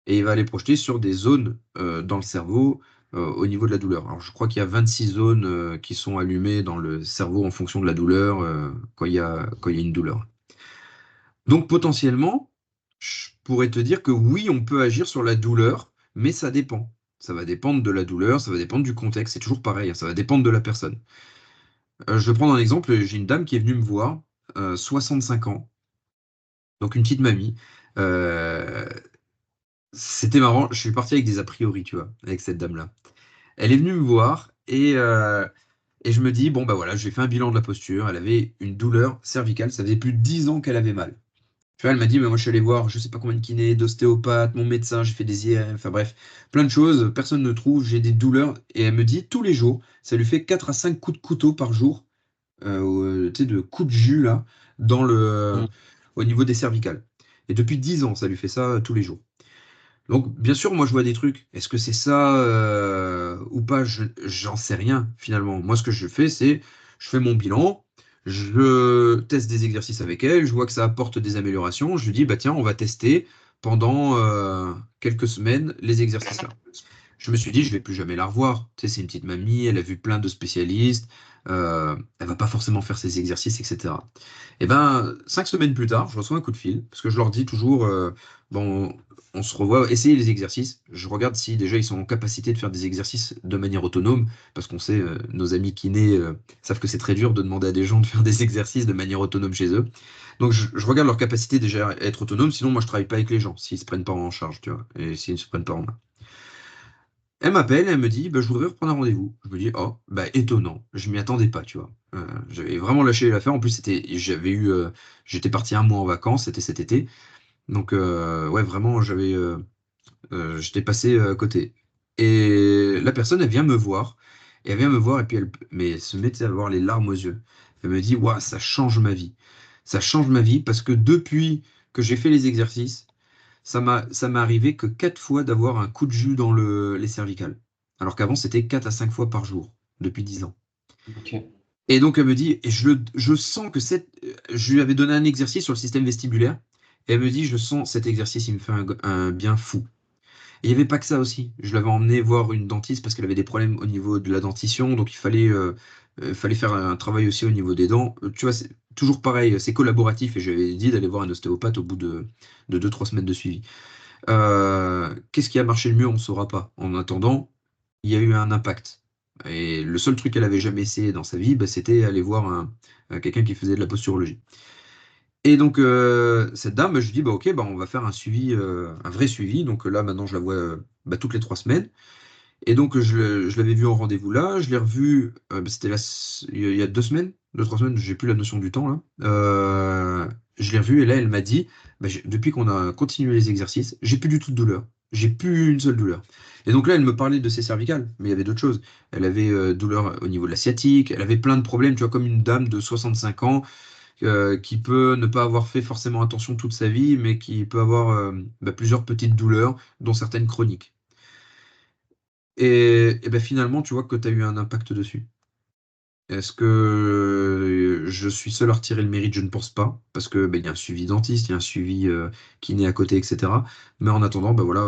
Et il va aller projeter sur des zones dans le cerveau au niveau de la douleur. Alors, je crois qu'il y a 26 zones qui sont allumées dans le cerveau en fonction de la douleur quand il y a une douleur. Donc, potentiellement, je pourrais te dire que oui, on peut agir sur la douleur, mais ça dépend. Ça va dépendre de la douleur, ça va dépendre du contexte. C'est toujours pareil, hein, ça va dépendre de la personne. Je vais prendre un exemple. J'ai une dame qui est venue me voir. 65 ans, donc une petite mamie. Euh, C'était marrant, je suis parti avec des a priori, tu vois, avec cette dame-là. Elle est venue me voir et je me dis, bon, bah voilà, j'ai fait un bilan de la posture. Elle avait une douleur cervicale, ça faisait plus de 10 ans qu'elle avait mal. Tu vois, elle m'a dit, mais moi je suis allé voir, je sais pas combien de kinés, d'ostéopathes, mon médecin, j'ai fait des IRM, enfin bref, plein de choses, personne ne trouve, j'ai des douleurs. Et elle me dit, tous les jours, ça lui fait 4 à 5 coups de couteau par jour, tu sais, de coups de jus là, Mm. au niveau des cervicales. Et depuis 10 ans, ça lui fait ça tous les jours. Donc, bien sûr, moi, je vois des trucs. Est-ce que c'est ça ou pas? J'en sais rien, finalement. Moi, ce que je fais, c'est je fais mon bilan, je teste des exercices avec elle, je vois que ça apporte des améliorations. Je lui dis, bah tiens, on va tester pendant quelques semaines les exercices là. Je me suis dit, je vais plus jamais la revoir. Tu sais, c'est une petite mamie, elle a vu plein de spécialistes, elle va pas forcément faire ses exercices, etc. Et ben, 5 semaines plus tard, je reçois un coup de fil, parce que je leur dis toujours, bon, on se revoit, essayez les exercices. Je regarde si déjà ils sont en capacité de faire des exercices de manière autonome, parce qu'on sait, nos amis kinés savent que c'est très dur de demander à des gens de faire des exercices de manière autonome chez eux. Donc je regarde leur capacité déjà à être autonome, sinon moi je travaille pas avec les gens, s'ils se prennent pas en charge, tu vois, et s'ils ne se prennent pas en main. Elle m'appelle, elle me dit, bah, je voudrais reprendre un rendez-vous. Je me dis, oh, bah, étonnant, je m'y attendais pas, tu vois. J'avais vraiment lâché l'affaire. En plus, j'étais parti un mois en vacances, c'était cet été. Donc, ouais, vraiment, j'étais passé à côté. Et la personne, elle vient me voir, et elle vient me voir, et puis mais elle se mettait à avoir les larmes aux yeux. Elle me dit, waouh, ça change ma vie. Ça change ma vie parce que depuis que j'ai fait les exercices, ça m'est arrivé que 4 fois d'avoir un coup de jus dans les cervicales. Alors qu'avant, c'était 4 à 5 fois par jour, depuis 10 ans. Ok. Et donc, elle me dit, et je sens que je lui avais donné un exercice sur le système vestibulaire, et elle me dit, je sens cet exercice, il me fait un bien fou. Et il n'y avait pas que ça aussi. Je l'avais emmené voir une dentiste parce qu'elle avait des problèmes au niveau de la dentition, donc fallait faire un travail aussi au niveau des dents. Tu vois, c'est toujours pareil, c'est collaboratif, et j'avais dit d'aller voir un ostéopathe au bout de 2, 3 semaines de suivi. Qu'est-ce qui a marché le mieux? On ne saura pas. En attendant, il y a eu un impact. Et le seul truc qu'elle avait jamais essayé dans sa vie, bah, c'était aller voir quelqu'un qui faisait de la posturologie. Et donc, cette dame, bah, je lui dis, bah, ok, bah, on va faire un suivi, un vrai suivi. Donc là, maintenant, je la vois bah, toutes les 3 semaines. Et donc, je l'avais vue en rendez-vous là. Je l'ai revue, bah, c'était il y a 2 semaines, 2, 3 semaines, j'ai plus la notion du temps là. Je l'ai revue et là, elle m'a dit, bah, depuis qu'on a continué les exercices, j'ai plus du tout de douleur. J'ai plus une seule douleur. Et donc là, elle me parlait de ses cervicales, mais il y avait d'autres choses. Elle avait douleur au niveau de la sciatique, elle avait plein de problèmes, tu vois, comme une dame de 65 ans qui peut ne pas avoir fait forcément attention toute sa vie, mais qui peut avoir bah, plusieurs petites douleurs, dont certaines chroniques. Et ben finalement, tu vois que tu as eu un impact dessus. Est-ce que je suis seul à retirer le mérite? Je ne pense pas, parce que ben, il y a un suivi dentiste, il y a un suivi kiné à côté, etc. Mais en attendant, ben voilà,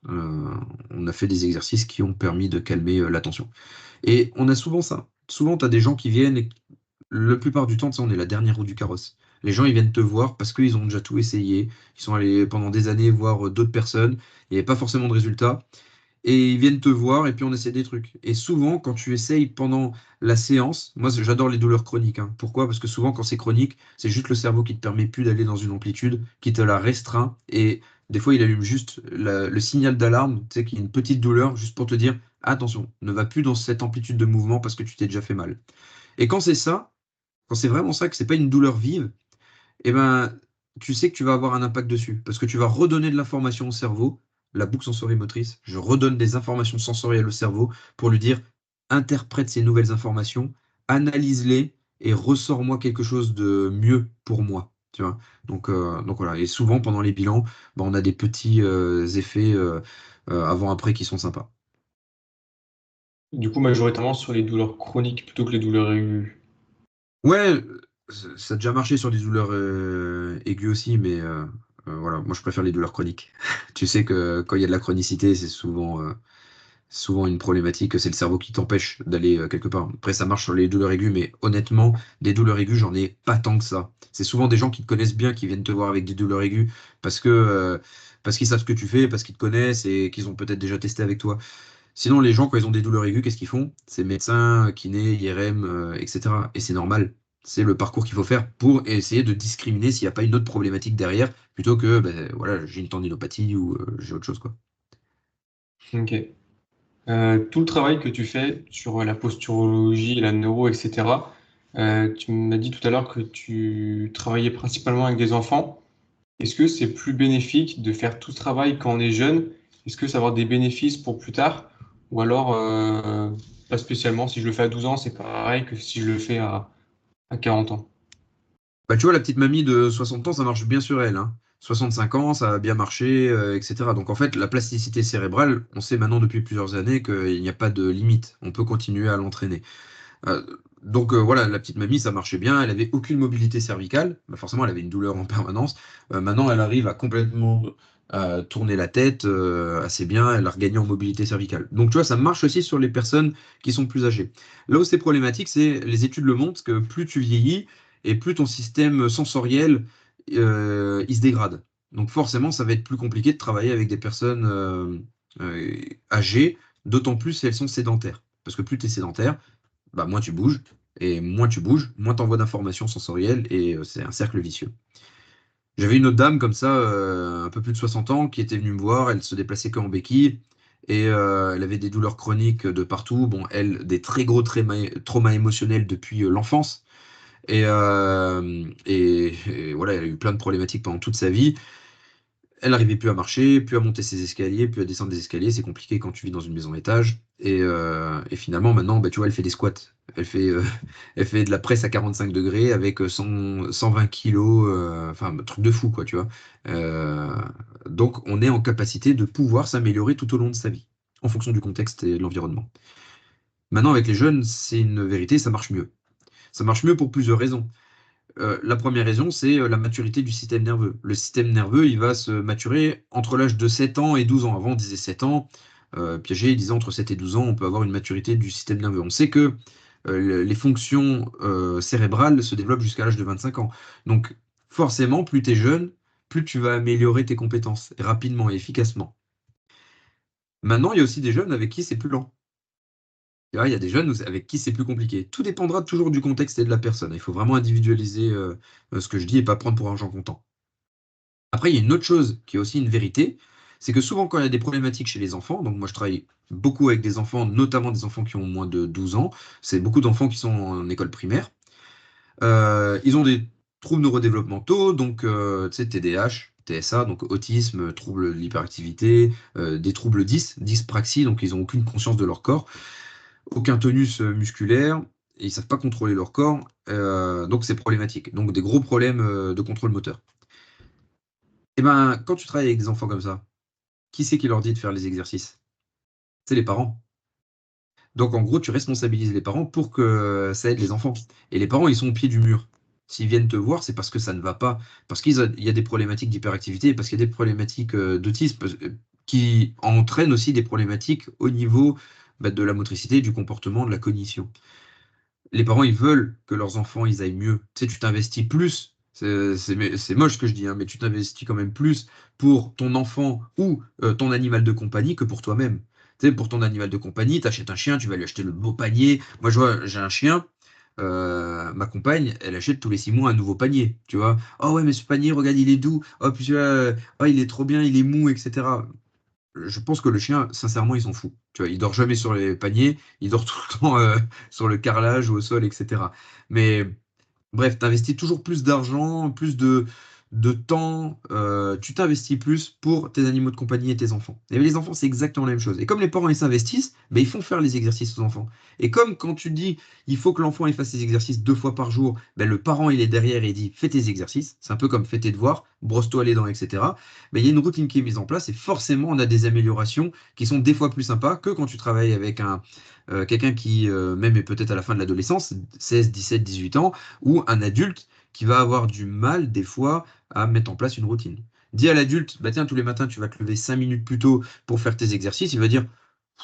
euh, on a fait des exercices qui ont permis de calmer la tension. Et on a souvent ça. Souvent, tu as des gens qui viennent et la plupart du temps, tu sais, on est la dernière roue du carrosse. Les gens, ils viennent te voir parce qu'ils ont déjà tout essayé. Ils sont allés pendant des années voir d'autres personnes. Il n'y avait pas forcément de résultat. Et ils viennent te voir et puis on essaie des trucs. Et souvent, quand tu essayes pendant la séance, moi j'adore les douleurs chroniques, hein. Pourquoi? Parce que souvent, quand c'est chronique, c'est juste le cerveau qui te permet plus d'aller dans une amplitude, qui te la restreint. Et des fois, il allume juste le signal d'alarme, tu sais, qu'il y a une petite douleur, juste pour te dire, attention, ne va plus dans cette amplitude de mouvement parce que tu t'es déjà fait mal. Et quand c'est ça, quand c'est vraiment ça, que c'est pas une douleur vive, eh ben, tu sais que tu vas avoir un impact dessus. Parce que tu vas redonner de l'information au cerveau, la boucle sensorimotrice. Je redonne des informations sensorielles au cerveau pour lui dire, interprète ces nouvelles informations, analyse-les et ressors-moi quelque chose de mieux pour moi. Tu vois? Donc voilà. Et souvent, pendant les bilans, bah, on a des petits effets avant-après qui sont sympas. Du coup, majoritairement sur les douleurs chroniques plutôt que les douleurs aiguës. Ouais, ça a déjà marché sur des douleurs aiguës aussi, mais voilà, moi je préfère les douleurs chroniques. Tu sais que quand il y a de la chronicité, c'est souvent une problématique, c'est le cerveau qui t'empêche d'aller quelque part. Après, ça marche sur les douleurs aiguës, mais honnêtement, des douleurs aiguës, j'en ai pas tant que ça. C'est souvent des gens qui te connaissent bien qui viennent te voir avec des douleurs aiguës parce qu'ils savent ce que tu fais, parce qu'ils te connaissent et qu'ils ont peut-être déjà testé avec toi. Sinon, les gens, quand ils ont des douleurs aiguës, qu'est-ce qu'ils font? C'est médecin, kiné, IRM, etc. Et c'est normal. C'est le parcours qu'il faut faire pour essayer de discriminer s'il n'y a pas une autre problématique derrière, plutôt que ben, voilà, j'ai une tendinopathie ou j'ai autre chose, quoi. Ok. Tout le travail que tu fais sur la posturologie, la neuro, etc., tu m'as dit tout à l'heure que tu travaillais principalement avec des enfants. Est-ce que c'est plus bénéfique de faire tout ce travail quand on est jeune? Est-ce que ça va avoir des bénéfices pour plus tard? Ou alors, pas spécialement, si je le fais à 12 ans, c'est pareil que si je le fais à 40 ans. Bah, tu vois, la petite mamie de 60 ans, ça marche bien sur elle, hein. 65 ans, ça a bien marché, etc. Donc en fait, la plasticité cérébrale, on sait maintenant depuis plusieurs années qu'il n'y a pas de limite. On peut continuer à l'entraîner. Euh, donc voilà, la petite mamie, ça marchait bien. Elle avait aucune mobilité cervicale. Bah, forcément, elle avait une douleur en permanence. Maintenant, elle arrive à complètement tourner la tête assez bien. Elle a regagné en mobilité cervicale. Donc tu vois, ça marche aussi sur les personnes qui sont plus âgées. Là où c'est problématique, c'est les études le montrent que plus tu vieillis et plus ton système sensoriel il se dégrade. Donc forcément, ça va être plus compliqué de travailler avec des personnes euh, âgées, d'autant plus si elles sont sédentaires. Parce que plus tu es sédentaire, bah, moins tu bouges, et moins tu bouges, moins tu envoies d'informations sensorielles, et c'est un cercle vicieux. J'avais une autre dame comme ça, un peu plus de 60 ans, qui était venue me voir, elle se déplaçait qu'en béquille, et elle avait des douleurs chroniques de partout, bon, elle, des très gros traumas émotionnels depuis l'enfance, et voilà, elle a eu plein de problématiques pendant toute sa vie. Elle n'arrivait plus à marcher, plus à monter ses escaliers, plus à descendre des escaliers. C'est compliqué quand tu vis dans une maison étage. Et finalement, maintenant, bah, tu vois, elle fait des squats. Elle fait, elle fait de la presse à 45 degrés avec 120 kilos. Enfin, un truc de fou, quoi, tu vois. Euh, donc, on est en capacité de pouvoir s'améliorer tout au long de sa vie, en fonction du contexte et de l'environnement. Maintenant, avec les jeunes, c'est une vérité, ça marche mieux. Ça marche mieux pour plusieurs raisons. La première raison, c'est la maturité du système nerveux. Le système nerveux, il va se maturer entre l'âge de 7 ans et 12 ans. Avant, on disait 7 ans. Piaget, il disait entre 7 et 12 ans, on peut avoir une maturité du système nerveux. On sait que les fonctions cérébrales se développent jusqu'à l'âge de 25 ans. Donc, forcément, plus tu es jeune, plus tu vas améliorer tes compétences rapidement et efficacement. Maintenant, il y a aussi des jeunes avec qui c'est plus lent. Tu vois, il y a des jeunes avec qui c'est plus compliqué. Tout dépendra toujours du contexte et de la personne. Il faut vraiment individualiser ce que je dis et pas prendre pour argent comptant. Après, il y a une autre chose qui est aussi une vérité, c'est que souvent quand il y a des problématiques chez les enfants, donc moi je travaille beaucoup avec des enfants, notamment des enfants qui ont moins de 12 ans, c'est beaucoup d'enfants qui sont en école primaire, ils ont des troubles neurodéveloppementaux, donc tu sais, TDAH, TSA, donc autisme, trouble de l'hyperactivité, des troubles dyspraxie, donc ils n'ont aucune conscience de leur corps, aucun tonus musculaire, et ils savent pas contrôler leur corps, donc c'est problématique. Donc des gros problèmes de contrôle moteur. Et ben, quand tu travailles avec des enfants comme ça, qui c'est qui leur dit de faire les exercices? C'est les parents. Donc en gros, tu responsabilises les parents pour que ça aide les enfants. Et les parents, ils sont au pied du mur. S'ils viennent te voir, c'est parce que ça ne va pas, parce qu'il y a des problématiques d'hyperactivité, parce qu'il y a des problématiques d'autisme qui entraînent aussi des problématiques au niveau bah, de la motricité, du comportement, de la cognition. Les parents, ils veulent que leurs enfants, ils aillent mieux. Tu sais, tu t'investis plus. C'est moche ce que je dis, hein, mais tu t'investis quand même plus pour ton enfant ou ton animal de compagnie que pour toi-même. Tu sais, pour ton animal de compagnie, tu achètes un chien, tu vas lui acheter le beau panier. Moi, je vois, j'ai un chien. Ma compagne, elle achète tous les 6 mois un nouveau panier. Tu vois, oh ouais, mais ce panier, regarde, il est doux. Oh, puis tu vois, oh, il est trop bien, il est mou, etc. Je pense que le chien, sincèrement, il s'en fout. Tu vois, il dort jamais sur les paniers, il dort tout le temps sur le carrelage ou au sol, etc. Mais bref, tu investis toujours plus d'argent, plus de temps, tu t'investis plus pour tes animaux de compagnie et tes enfants. Et les enfants, c'est exactement la même chose. Et comme les parents, ils s'investissent, ben, ils font faire les exercices aux enfants. Et comme quand tu dis, il faut que l'enfant il fasse ses exercices 2 fois par jour, ben, le parent, il est derrière et il dit, fais tes exercices. C'est un peu comme fais tes devoirs, brosse-toi les dents, etc. Ben, il y a une routine qui est mise en place et forcément, on a des améliorations qui sont des fois plus sympas que quand tu travailles avec quelqu'un qui, même est peut-être à la fin de l'adolescence, 16, 17, 18 ans, ou un adulte qui va avoir du mal des fois à mettre en place une routine. Dis à l'adulte, bah tiens, tous les matins, tu vas te lever 5 minutes plus tôt pour faire tes exercices, il va dire,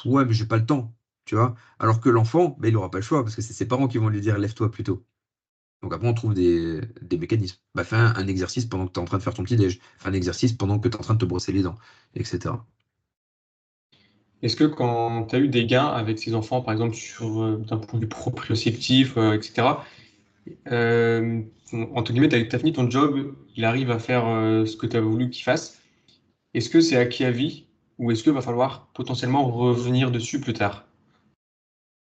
ouais, mais j'ai pas le temps, tu vois. Alors que l'enfant, bah, il n'aura pas le choix, parce que c'est ses parents qui vont lui dire, lève-toi plus tôt. Donc après, on trouve des mécanismes. Bah, fais un exercice pendant que tu es en train de faire ton petit-déj, fais un exercice pendant que tu es en train de te brosser les dents, etc. Est-ce que quand tu as eu des gains avec ces enfants, par exemple, sur d'un point de vue proprioceptif, etc., Euh, Entre guillemets, t'as fini ton job, il arrive à faire ce que tu as voulu qu'il fasse. Est-ce que c'est acquis à vie ou est-ce qu'il va falloir potentiellement revenir dessus plus tard?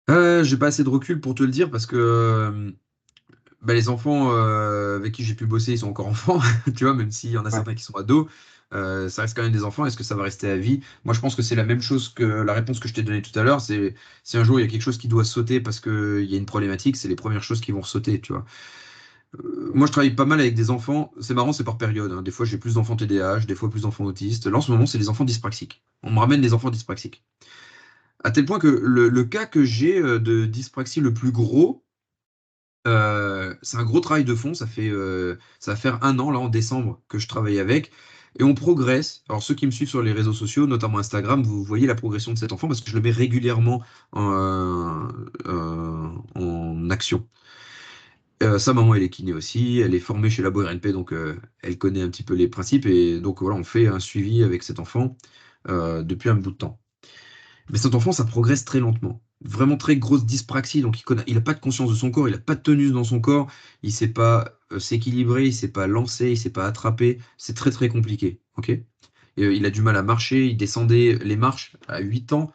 J'ai pas assez de recul pour te le dire parce que bah, les enfants avec qui j'ai pu bosser, ils sont encore enfants, tu vois, même s'il y en a Ouais. certains qui sont ados, ça reste quand même des enfants. Est-ce que ça va rester à vie? Moi, je pense que c'est la même chose que la réponse que je t'ai donnée tout à l'heure. C'est si un jour il y a quelque chose qui doit sauter parce qu'il y a une problématique, c'est les premières choses qui vont sauter, tu vois. Moi, je travaille pas mal avec des enfants. C'est marrant, c'est par période, hein. Des fois, j'ai plus d'enfants TDAH, des fois plus d'enfants autistes. Là, en ce moment, c'est les enfants dyspraxiques. On me ramène des enfants dyspraxiques. À tel point que le cas que j'ai de dyspraxie le plus gros, c'est un gros travail de fond. Ça va faire un an, là, en décembre, que je travaille avec. Et on progresse. Alors, ceux qui me suivent sur les réseaux sociaux, notamment Instagram, vous voyez la progression de cet enfant parce que je le mets régulièrement en action. Sa maman, elle est kiné aussi. Elle est formée chez Labo RNP, donc elle connaît un petit peu les principes. Et donc, voilà, on fait un suivi avec cet enfant depuis un bout de temps. Mais cet enfant, ça progresse très lentement. Vraiment très grosse dyspraxie, donc il a pas de conscience de son corps, il a pas de tenue dans son corps, il sait pas s'équilibrer, il sait pas lancer, il sait pas attraper. C'est très très compliqué, ok? Et, il a du mal à marcher, il descendait les marches à 8 ans,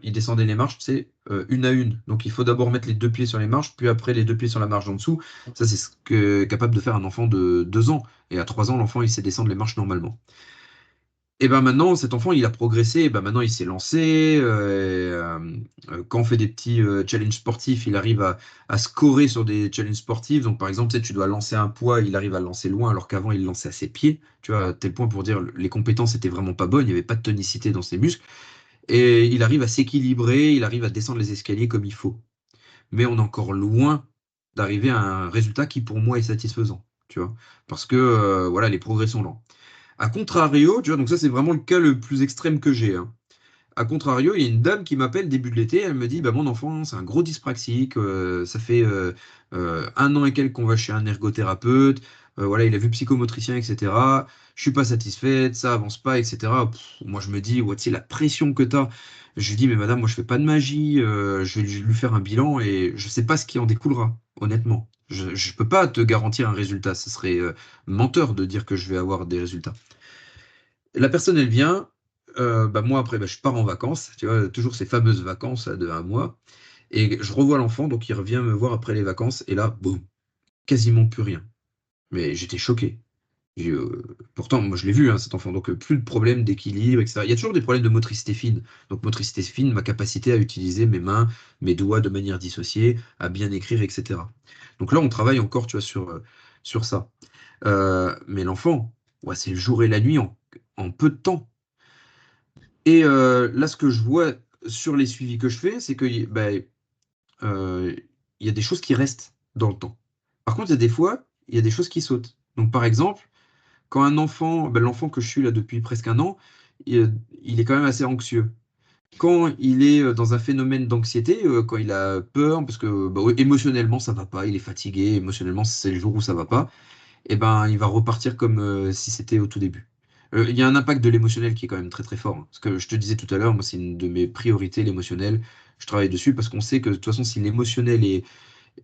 il descendait les marches, tu sais, une à une. Donc il faut d'abord mettre les deux pieds sur les marches, puis après les deux pieds sur la marche en dessous. Ça, c'est ce que est capable de faire un enfant de 2 ans. Et à 3 ans, l'enfant, il sait descendre les marches normalement. Et ben maintenant, cet enfant, il a progressé. Et ben maintenant, il s'est lancé. Quand on fait des petits challenges sportifs, il arrive à scorer sur des challenges sportifs. Donc, par exemple, tu sais, tu dois lancer un poids, il arrive à le lancer loin, alors qu'avant, il le lançait à ses pieds. Tu vois, à tel point pour dire les compétences étaient vraiment pas bonnes. Il n'y avait pas de tonicité dans ses muscles. Et il arrive à s'équilibrer, il arrive à descendre les escaliers comme il faut. Mais on est encore loin d'arriver à un résultat qui, pour moi, est satisfaisant. Tu vois, parce que voilà, les progrès sont lents. A contrario, tu vois, donc ça c'est vraiment le cas le plus extrême que j'ai, hein. A contrario, il y a une dame qui m'appelle début de l'été, elle me dit, bah, mon enfant, c'est un gros dyspraxique, ça fait un an et quelques qu'on va chez un ergothérapeute, voilà, il a vu psychomotricien, etc. Je suis pas satisfaite, ça avance pas, etc. Moi je me dis, ouais, tu sais, la pression que tu as. Je lui dis, mais madame, moi je fais pas de magie, je vais lui faire un bilan et je sais pas ce qui en découlera, honnêtement. Je peux pas te garantir un résultat, ce serait menteur de dire que je vais avoir des résultats. La personne, elle vient, bah, moi après, bah, je pars en vacances, tu vois, toujours ces fameuses vacances là, de un mois, et je revois l'enfant, donc il revient me voir après les vacances, et là, boum, quasiment plus rien. Mais j'étais choqué. Pourtant, moi je l'ai vu, hein, cet enfant, donc plus de problèmes d'équilibre, etc. Il y a toujours des problèmes de motricité fine. Donc motricité fine, ma capacité à utiliser mes mains, mes doigts de manière dissociée, à bien écrire, etc. Donc là, on travaille encore, tu vois, sur ça. Mais l'enfant, ouais, c'est le jour et la nuit en peu de temps. Et là, ce que je vois sur les suivis que je fais, c'est que bah, euh, il y a des choses qui restent dans le temps. Par contre, il y a des fois, il y a des choses qui sautent. Donc, par exemple, quand un enfant, bah, l'enfant que je suis là depuis presque un an, il est quand même assez anxieux. Quand il est dans un phénomène d'anxiété, quand il a peur, parce que bah, ouais, émotionnellement ça va pas, il est fatigué, émotionnellement c'est le jour où ça va pas, et ben, il va repartir comme si c'était au tout début. Il y a un impact de l'émotionnel qui est quand même très très fort, hein. Ce que je te disais tout à l'heure, moi c'est une de mes priorités, l'émotionnel. Je travaille dessus parce qu'on sait que de toute façon, si l'émotionnel est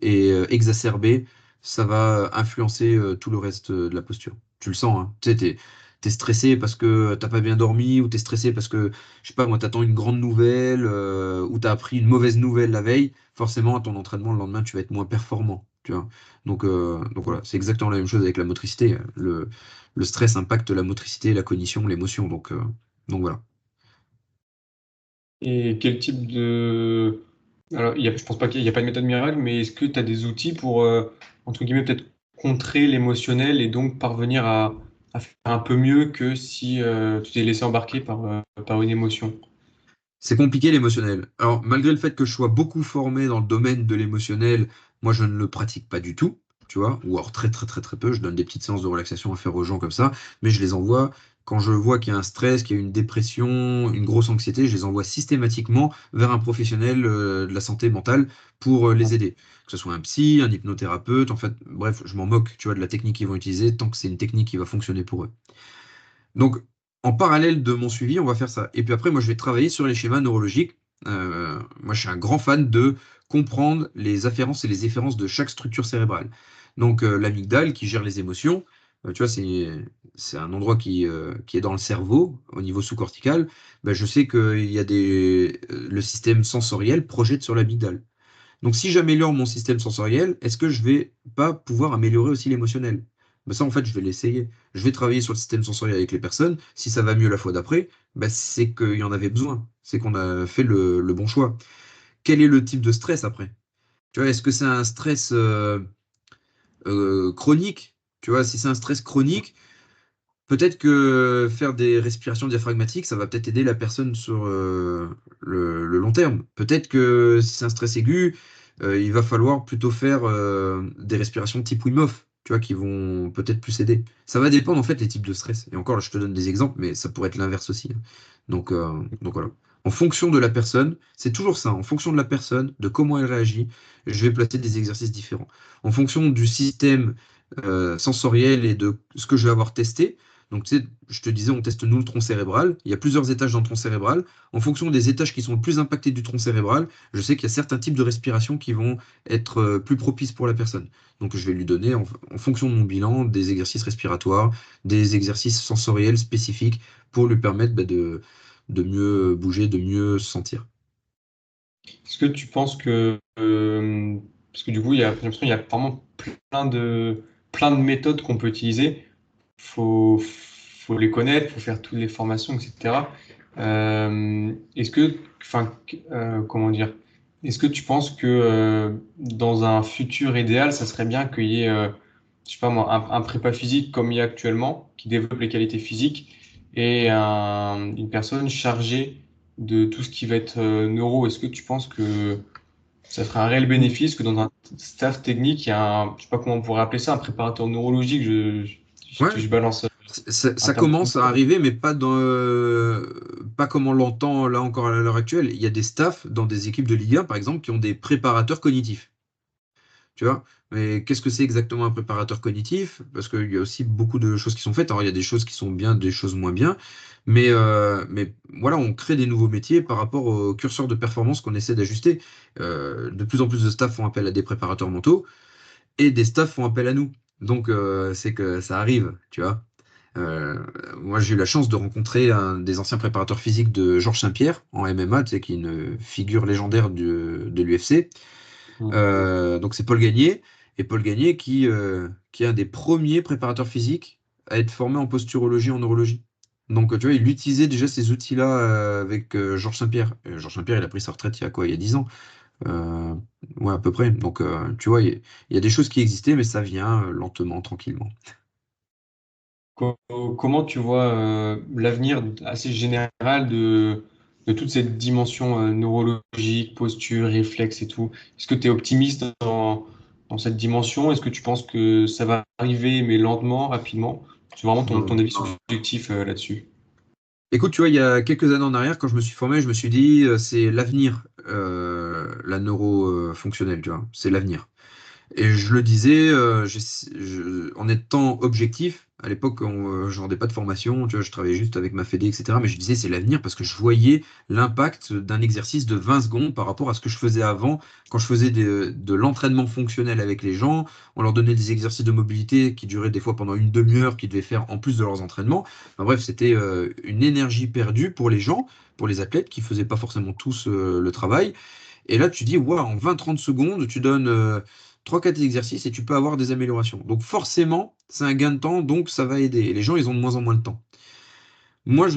exacerbé, ça va influencer tout le reste de la posture. Tu le sens, hein. Tu sais, t'es stressé parce que t'as pas bien dormi, ou t'es stressé parce que, je sais pas, moi, t'attends une grande nouvelle, ou t'as appris une mauvaise nouvelle la veille, forcément, à ton entraînement, le lendemain, tu vas être moins performant, tu vois. Donc voilà, c'est exactement la même chose avec la motricité. Le stress impacte la motricité, la cognition, l'émotion. Donc voilà. Et quel type de... Alors, je pense pas qu'il n'y a pas de méthode miracle, mais est-ce que tu as des outils pour, entre guillemets, peut-être contrer l'émotionnel et donc parvenir à faire un peu mieux que si tu t'es laissé embarquer par une émotion? C'est compliqué l'émotionnel. Alors, malgré le fait que je sois beaucoup formé dans le domaine de l'émotionnel, moi, je ne le pratique pas du tout, tu vois, ou alors très, très, très, très peu. Je donne des petites séances de relaxation à faire aux gens comme ça, mais je les envoie, quand je vois qu'il y a un stress, qu'il y a une dépression, une grosse anxiété, je les envoie systématiquement vers un professionnel de la santé mentale pour les aider. Que ce soit un psy, un hypnothérapeute, en fait, bref, je m'en moque, tu vois, de la technique qu'ils vont utiliser, tant que c'est une technique qui va fonctionner pour eux. Donc, en parallèle de mon suivi, on va faire ça. Et puis après, moi, je vais travailler sur les schémas neurologiques. Moi, je suis un grand fan de comprendre les afférences et les efférences de chaque structure cérébrale. Donc l'amygdale qui gère les émotions, tu vois, c'est un endroit qui est dans le cerveau, au niveau sous-cortical. Ben, je sais que le système sensoriel projette sur l'amygdale. Donc, si j'améliore mon système sensoriel, est-ce que je vais pas pouvoir améliorer aussi l'émotionnel? Ben ça, en fait, je vais l'essayer. Je vais travailler sur le système sensoriel avec les personnes. Si ça va mieux la fois d'après, ben, c'est qu'il y en avait besoin. C'est qu'on a fait le bon choix. Quel est le type de stress après? Tu vois, est-ce que c'est un stress chronique? Tu vois, si c'est un stress chronique, peut-être que faire des respirations diaphragmatiques, ça va peut-être aider la personne sur le long terme. Peut-être que si c'est un stress aigu, il va falloir plutôt faire des respirations type Wim Hof, tu vois, qui vont peut-être plus aider. Ça va dépendre en fait des types de stress. Et encore, là, je te donne des exemples, mais ça pourrait être l'inverse aussi, hein. Donc voilà. En fonction de la personne, c'est toujours ça, en fonction de la personne, de comment elle réagit, je vais placer des exercices différents. En fonction du système sensoriel et de ce que je vais avoir testé, donc, tu sais, je te disais, on teste nous le tronc cérébral. Il y a plusieurs étages dans le tronc cérébral. En fonction des étages qui sont le plus impactés du tronc cérébral, je sais qu'il y a certains types de respiration qui vont être plus propices pour la personne. Donc, je vais lui donner, en fonction de mon bilan, des exercices respiratoires, des exercices sensoriels spécifiques pour lui permettre de mieux bouger, de mieux se sentir. Est-ce que tu penses que, parce que du coup, j'ai l'impression qu'il y a vraiment plein de méthodes qu'on peut utiliser. Faut les connaître, faut faire toutes les formations, etc. Comment dire, est-ce que tu penses que dans un futur idéal, ça serait bien qu'il y ait, je sais pas moi, un prépa physique comme il y a actuellement, qui développe les qualités physiques, et une personne chargée de tout ce qui va être neuro? Est-ce que tu penses que ça ferait un réel bénéfice que dans un staff technique, il y a je sais pas comment on pourrait appeler ça, un préparateur neurologique, Ouais, je balance un ça terme comme commence à ça. arriver, mais pas comme on l'entend là encore à l'heure actuelle. Il y a des staffs dans des équipes de Ligue 1, par exemple, qui ont des préparateurs cognitifs. Tu vois? Mais qu'est-ce que c'est exactement un préparateur cognitif? Parce qu'il y a aussi beaucoup de choses qui sont faites. Alors, il y a des choses qui sont bien, des choses moins bien. Mais voilà, on crée des nouveaux métiers par rapport au curseur de performance qu'on essaie d'ajuster. De plus en plus de staff font appel à des préparateurs mentaux et des staffs font appel à nous. Donc, c'est que ça arrive, tu vois. Euh, Moi, j'ai eu la chance de rencontrer un des anciens préparateurs physiques de Georges Saint-Pierre en MMA, tu sais, qui est une figure légendaire de l'UFC. Mm. Donc c'est Paul Gagné, et Paul Gagné qui est un des premiers préparateurs physiques à être formé en posturologie, en neurologie. Donc tu vois, il utilisait déjà ces outils-là avec Georges Saint-Pierre. Georges Saint-Pierre, il a pris sa retraite il y a quoi? Il y a 10 ans. Euh, ouais, à peu près. Donc tu vois, il y a des choses qui existaient, mais ça vient lentement, tranquillement. Comment tu vois l'avenir assez général de toute cette dimension neurologique, posture, réflexe et tout? Est-ce que tu es optimiste dans cette dimension? Est-ce que tu penses que ça va arriver, mais lentement, rapidement? C'est vraiment ton avis subjectif là-dessus. Écoute, tu vois, il y a quelques années en arrière, quand je me suis formé, je me suis dit, c'est l'avenir, la neuro fonctionnelle, tu vois, c'est l'avenir. Et je le disais, en étant objectif, à l'époque, je vendais pas de formation, tu vois, je travaillais juste avec ma fédé, etc. Mais je disais, c'est l'avenir parce que je voyais l'impact d'un exercice de 20 secondes par rapport à ce que je faisais avant, quand je faisais de l'entraînement fonctionnel avec les gens. On leur donnait des exercices de mobilité qui duraient des fois pendant une demi-heure, qu'ils devaient faire en plus de leurs entraînements. Enfin, bref, c'était une énergie perdue pour les gens, pour les athlètes qui faisaient pas forcément tous le travail. Et là, tu dis, waouh, en 20-30 secondes, tu donnes 3-4 exercices et tu peux avoir des améliorations. Donc forcément, c'est un gain de temps, donc ça va aider. Et les gens, ils ont de moins en moins de temps. Moi,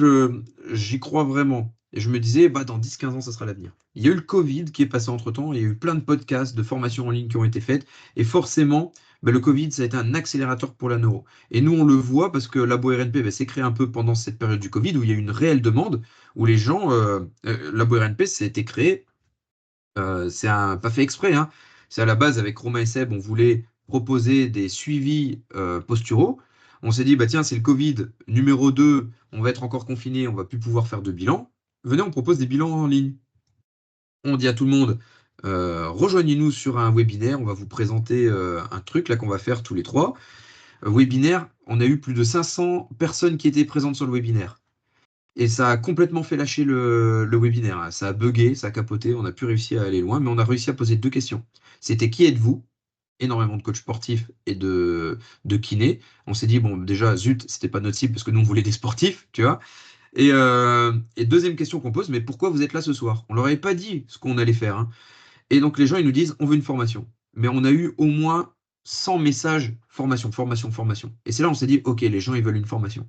j'y crois vraiment. Et je me disais, bah, dans 10-15 ans, ça sera l'avenir. Il y a eu le Covid qui est passé entre-temps, il y a eu plein de podcasts, de formations en ligne qui ont été faites. Et forcément, bah, le Covid, ça a été un accélérateur pour la neuro. Et nous, on le voit parce que Labo RNP bah, s'est créé un peu pendant cette période du Covid où il y a eu une réelle demande, où les gens, Labo RNP, ça a été créé pas fait exprès, hein. C'est à la base, avec Romain et Seb, on voulait proposer des suivis posturaux. On s'est dit, bah tiens, c'est le Covid numéro 2, on va être encore confiné, on va plus pouvoir faire de bilan. Venez, on propose des bilans en ligne. On dit à tout le monde, rejoignez-nous sur un webinaire, on va vous présenter un truc là qu'on va faire tous les trois. Webinaire, on a eu plus de 500 personnes qui étaient présentes sur le webinaire. Et ça a complètement fait lâcher le webinaire, hein. Ça a bugué, ça a capoté, on n'a plus réussi à aller loin, mais on a réussi à poser deux questions. C'était qui êtes-vous? Énormément de coachs sportifs et de kinés. On s'est dit, bon, déjà, zut, c'était pas notre cible parce que nous, on voulait des sportifs, tu vois. Et deuxième question qu'on pose, mais pourquoi vous êtes là ce soir? On leur avait pas dit ce qu'on allait faire, hein. Et donc, les gens, ils nous disent, on veut une formation. Mais on a eu au moins 100 messages, formation, formation, formation. Et c'est là, on s'est dit, OK, les gens, ils veulent une formation.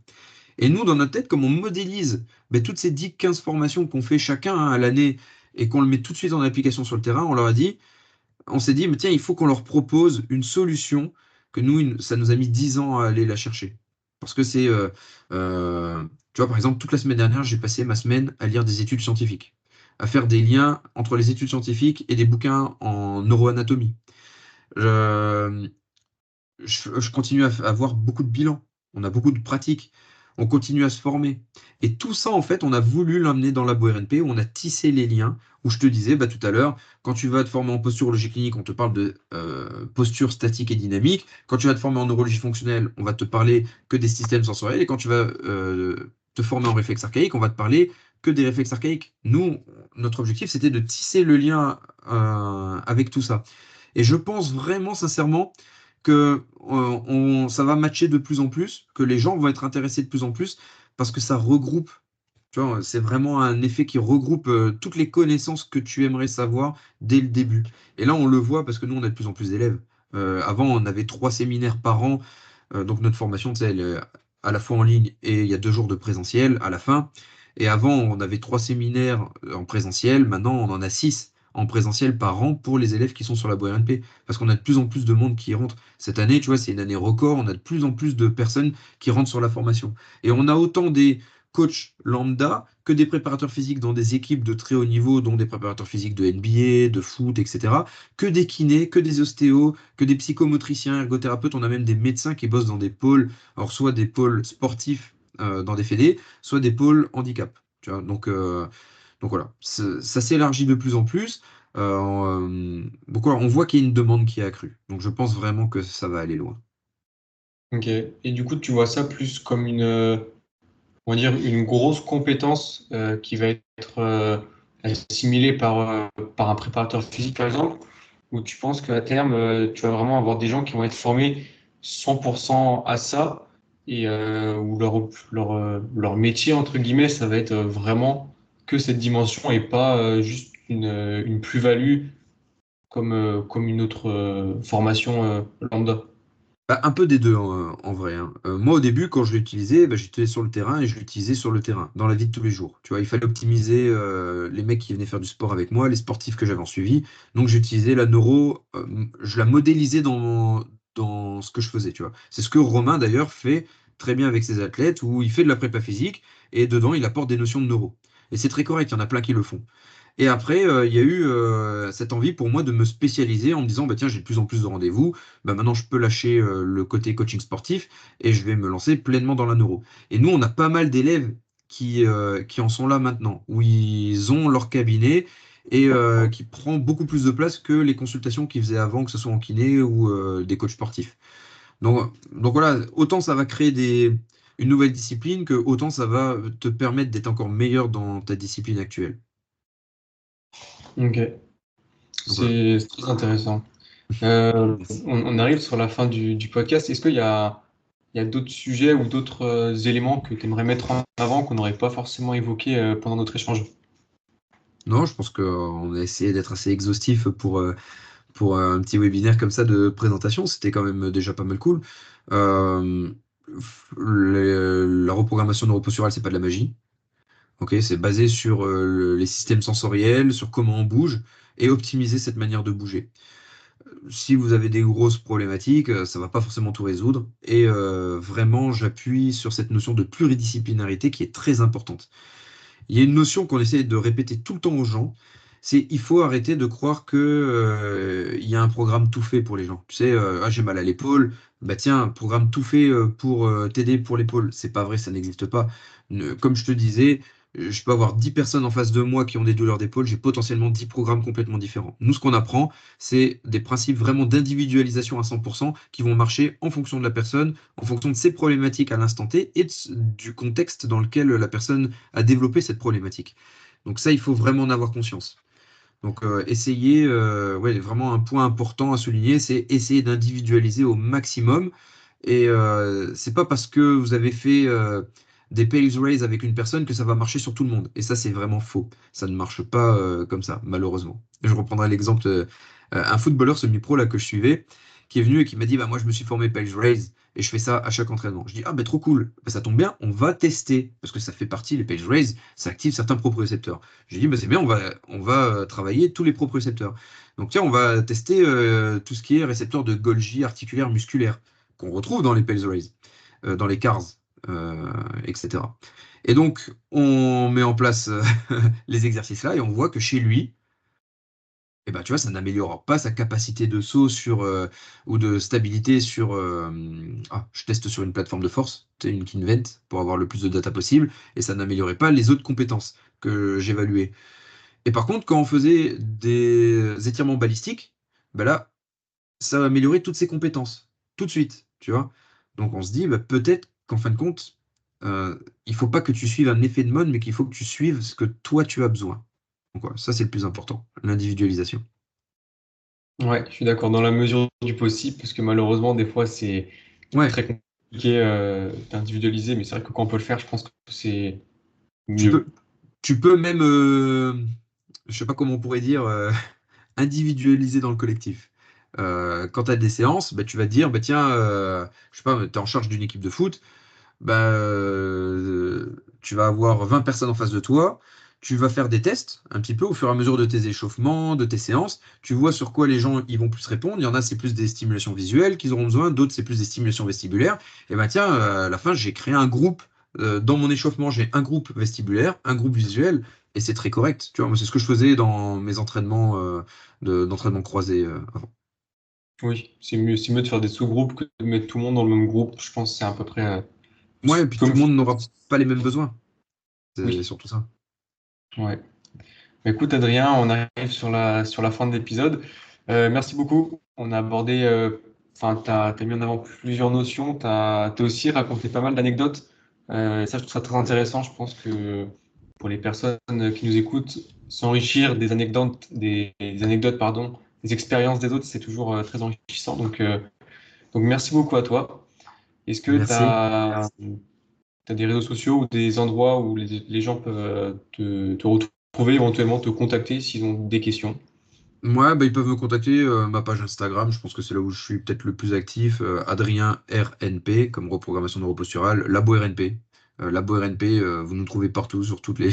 Et nous, dans notre tête, comme on modélise ben, toutes ces 10-15 formations qu'on fait chacun, hein, à l'année et qu'on le met tout de suite en application sur le terrain, on leur a dit, on s'est dit, mais tiens, il faut qu'on leur propose une solution que nous, ça nous a mis 10 ans à aller la chercher. Parce que tu vois, par exemple, toute la semaine dernière, j'ai passé ma semaine à lire des études scientifiques, à faire des liens entre les études scientifiques et des bouquins en neuroanatomie. Je, je continue à voir beaucoup de bilans, on a beaucoup de pratiques, on continue à se former. Et tout ça, en fait, on a voulu l'emmener dans Labo RNP, où on a tissé les liens, où je te disais bah, tout à l'heure, quand tu vas te former en posturologie clinique, on te parle de posture statique et dynamique. Quand tu vas te former en neurologie fonctionnelle, on va te parler que des systèmes sensoriels. Et quand tu vas te former en réflexe archaïque, on va te parler que des réflexes archaïques. Nous, notre objectif, c'était de tisser le lien avec tout ça. Et je pense vraiment, sincèrement, que ça va matcher de plus en plus, que les gens vont être intéressés de plus en plus, parce que ça regroupe, tu vois, c'est vraiment un effet qui regroupe toutes les connaissances que tu aimerais savoir dès le début. Et là, on le voit parce que nous, on a de plus en plus d'élèves. Avant, on avait 3 séminaires par an, donc notre formation, tu sais, elle est à la fois en ligne et il y a 2 jours de présentiel à la fin. Et avant, on avait 3 séminaires en présentiel, maintenant, on en a 6 en présentiel par an pour les élèves qui sont sur la BORNP. Parce qu'on a de plus en plus de monde qui rentre. Cette année, tu vois, c'est une année record, on a de plus en plus de personnes qui rentrent sur la formation. Et on a autant des coachs lambda que des préparateurs physiques dans des équipes de très haut niveau, dont des préparateurs physiques de NBA, de foot, etc., que des kinés, que des ostéos, que des psychomotriciens, ergothérapeutes. On a même des médecins qui bossent dans des pôles, alors soit des pôles sportifs dans des fédés, soit des pôles handicap. Tu vois, donc voilà, ça s'élargit de plus en plus. Donc voilà, on voit qu'il y a une demande qui a accrue. Donc je pense vraiment que ça va aller loin. Ok. Et du coup, tu vois ça plus comme on va dire, une grosse compétence qui va être assimilée par un préparateur physique, par exemple, ou tu penses qu'à terme, tu vas vraiment avoir des gens qui vont être formés 100% à ça et où leur métier, entre guillemets, ça va être vraiment que cette dimension et pas juste une plus-value comme une autre formation lambda. Bah, un peu des deux en vrai, hein. Moi au début quand je l'utilisais, bah, j'étais sur le terrain et je l'utilisais sur le terrain, dans la vie de tous les jours. Tu vois, il fallait optimiser les mecs qui venaient faire du sport avec moi, les sportifs que j'avais en suivi. Donc j'utilisais la neuro, je la modélisais dans ce que je faisais, tu vois. C'est ce que Romain d'ailleurs fait très bien avec ses athlètes, où il fait de la prépa physique et dedans il apporte des notions de neuro. Et c'est très correct, il y en a plein qui le font. Et après, il y a eu cette envie pour moi de me spécialiser en me disant, bah, tiens, j'ai de plus en plus de rendez-vous, bah, maintenant je peux lâcher le côté coaching sportif et je vais me lancer pleinement dans la neuro. Et nous, on a pas mal d'élèves qui en sont là maintenant, où ils ont leur cabinet et qui prend beaucoup plus de place que les consultations qu'ils faisaient avant, que ce soit en kiné ou des coachs sportifs. Donc voilà, autant ça va créer une nouvelle discipline, que autant ça va te permettre d'être encore meilleur dans ta discipline actuelle. Ok, Donc voilà. c'est très intéressant. On arrive sur la fin du podcast. Est-ce qu'il y a d'autres sujets ou d'autres éléments que tu aimerais mettre en avant qu'on n'aurait pas forcément évoqué pendant notre échange? Non, je pense qu'on a essayé d'être assez exhaustif pour un petit webinaire comme ça de présentation. C'était quand même déjà pas mal cool. Euh, la reprogrammation neuroposturale, c'est pas de la magie. Ok, c'est basé sur les systèmes sensoriels, sur comment on bouge et optimiser cette manière de bouger. Si vous avez des grosses problématiques, ça va pas forcément tout résoudre. Et vraiment, j'appuie sur cette notion de pluridisciplinarité qui est très importante. Il y a une notion qu'on essaie de répéter tout le temps aux gens, c'est il faut arrêter de croire que il y a un programme tout fait pour les gens. Tu sais, ah, j'ai mal à l'épaule, bah tiens, un programme tout fait pour t'aider pour l'épaule. C'est pas vrai, ça n'existe pas. Comme je te disais, je peux avoir 10 personnes en face de moi qui ont des douleurs d'épaule, j'ai potentiellement 10 programmes complètement différents. Nous, ce qu'on apprend, c'est des principes vraiment d'individualisation à 100% qui vont marcher en fonction de la personne, en fonction de ses problématiques à l'instant T et du contexte dans lequel la personne a développé cette problématique. Donc ça, il faut vraiment en avoir conscience. Donc essayer, ouais, vraiment un point important à souligner, c'est essayer d'individualiser au maximum. Et c'est pas parce que vous avez fait des pales raise avec une personne que ça va marcher sur tout le monde. Et ça, c'est vraiment faux. Ça ne marche pas comme ça, malheureusement. Je reprendrai l'exemple, un footballeur semi-pro là que je suivais, qui est venu et qui m'a dit, bah moi je me suis formé pales raise et je fais ça à chaque entraînement. Je dis, ah ben trop cool, bah, ça tombe bien, on va tester, parce que ça fait partie, les pales raise, ça active certains propriocepteurs. J'ai dit, bah c'est bien, on va travailler tous les propriocepteurs. Donc tiens, on va tester tout ce qui est récepteur de Golgi articulaire musculaire qu'on retrouve dans les Pales Race, dans les CARS, etc. Et donc, on met en place les exercices là et on voit que chez lui, eh ben, tu vois, ça n'améliore pas sa capacité de saut ou de stabilité sur. Je teste sur une plateforme de force, c'est une Kinvent, pour avoir le plus de data possible, et ça n'améliorait pas les autres compétences que j'évaluais. Et par contre, quand on faisait des étirements balistiques, ben là, ça va améliorer toutes ses compétences, tout de suite, tu vois. Donc on se dit, bah, peut-être qu'en fin de compte, il faut pas que tu suives un effet de mode, mais qu'il faut que tu suives ce que toi tu as besoin. Donc voilà, ça c'est le plus important, l'individualisation. Ouais, je suis d'accord, dans la mesure du possible, parce que malheureusement, des fois, c'est Ouais, très compliqué d'individualiser, mais c'est vrai que quand on peut le faire, je pense que c'est tu mieux. peux, tu peux même, je sais pas comment on pourrait dire, individualiser dans le collectif. Quand tu as des séances, bah, tu vas te dire, bah, tiens, je sais pas, tu es en charge d'une équipe de foot, bah, tu vas avoir 20 personnes en face de toi, tu vas faire des tests un petit peu au fur et à mesure de tes échauffements, de tes séances, tu vois sur quoi les gens ils vont plus répondre, il y en a c'est plus des stimulations visuelles qu'ils auront besoin, d'autres c'est plus des stimulations vestibulaires, et ben tiens, à la fin j'ai créé un groupe, dans mon échauffement j'ai un groupe vestibulaire, un groupe visuel, et c'est très correct, tu vois, moi c'est ce que je faisais dans mes entraînements d'entraînement croisé avant. Oui, c'est mieux de faire des sous-groupes que de mettre tout le monde dans le même groupe. Je pense que c'est à peu près Ouais, et puis tout comme. le monde n'aura pas les mêmes besoins, c'est Oui, surtout ça. ouais. Bah, écoute, Adrien, on arrive sur la fin de l'épisode. Merci beaucoup. On a abordé, enfin, t'as mis en avant plusieurs notions. T'as aussi raconté pas mal d'anecdotes. Ça, je trouve ça très intéressant. Je pense que pour les personnes qui nous écoutent, s'enrichir des anecdotes, pardon, des expériences des autres, c'est toujours très enrichissant. Donc, merci beaucoup à toi. Est-ce que tu Merci. as des réseaux sociaux ou des endroits où les gens peuvent te retrouver, éventuellement te contacter s'ils ont des questions? Ouais, bah, ils peuvent me contacter, ma page Instagram, je pense que c'est là où je suis peut-être le plus actif, Adrien RNP, comme reprogrammation neuroposturale, Labo RNP. Labo RNP, vous nous trouvez partout sur toutes les,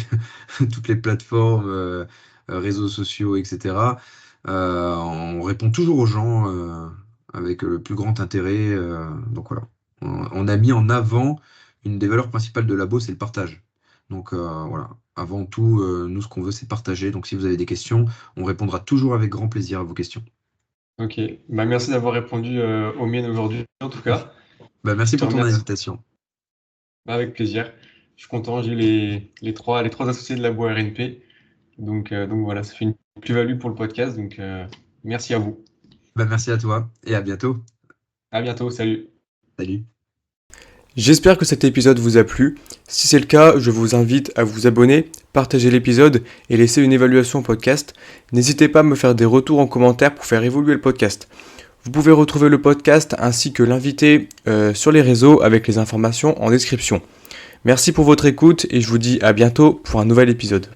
toutes les plateformes, réseaux sociaux, etc. On répond toujours aux gens avec le plus grand intérêt. Donc voilà. On a mis en avant une des valeurs principales de Labo, c'est le partage. Donc voilà. Avant tout, nous, ce qu'on veut, c'est partager. Donc si vous avez des questions, on répondra toujours avec grand plaisir à vos questions. Ok, bah, merci d'avoir répondu aux miennes aujourd'hui, en tout cas. Bah, Je merci te pour ton remercie. invitation. Bah, avec plaisir. Je suis content, j'ai eu les trois associés de la boîte RNP. Donc voilà, ça fait une plus-value pour le podcast. Merci à vous. Bah, merci à toi et à bientôt. À bientôt, salut. Salut. J'espère que cet épisode vous a plu. Si c'est le cas, je vous invite à vous abonner, partager l'épisode et laisser une évaluation au podcast. N'hésitez pas à me faire des retours en commentaire pour faire évoluer le podcast. Vous pouvez retrouver le podcast ainsi que l'invité sur les réseaux avec les informations en description. Merci pour votre écoute et je vous dis à bientôt pour un nouvel épisode.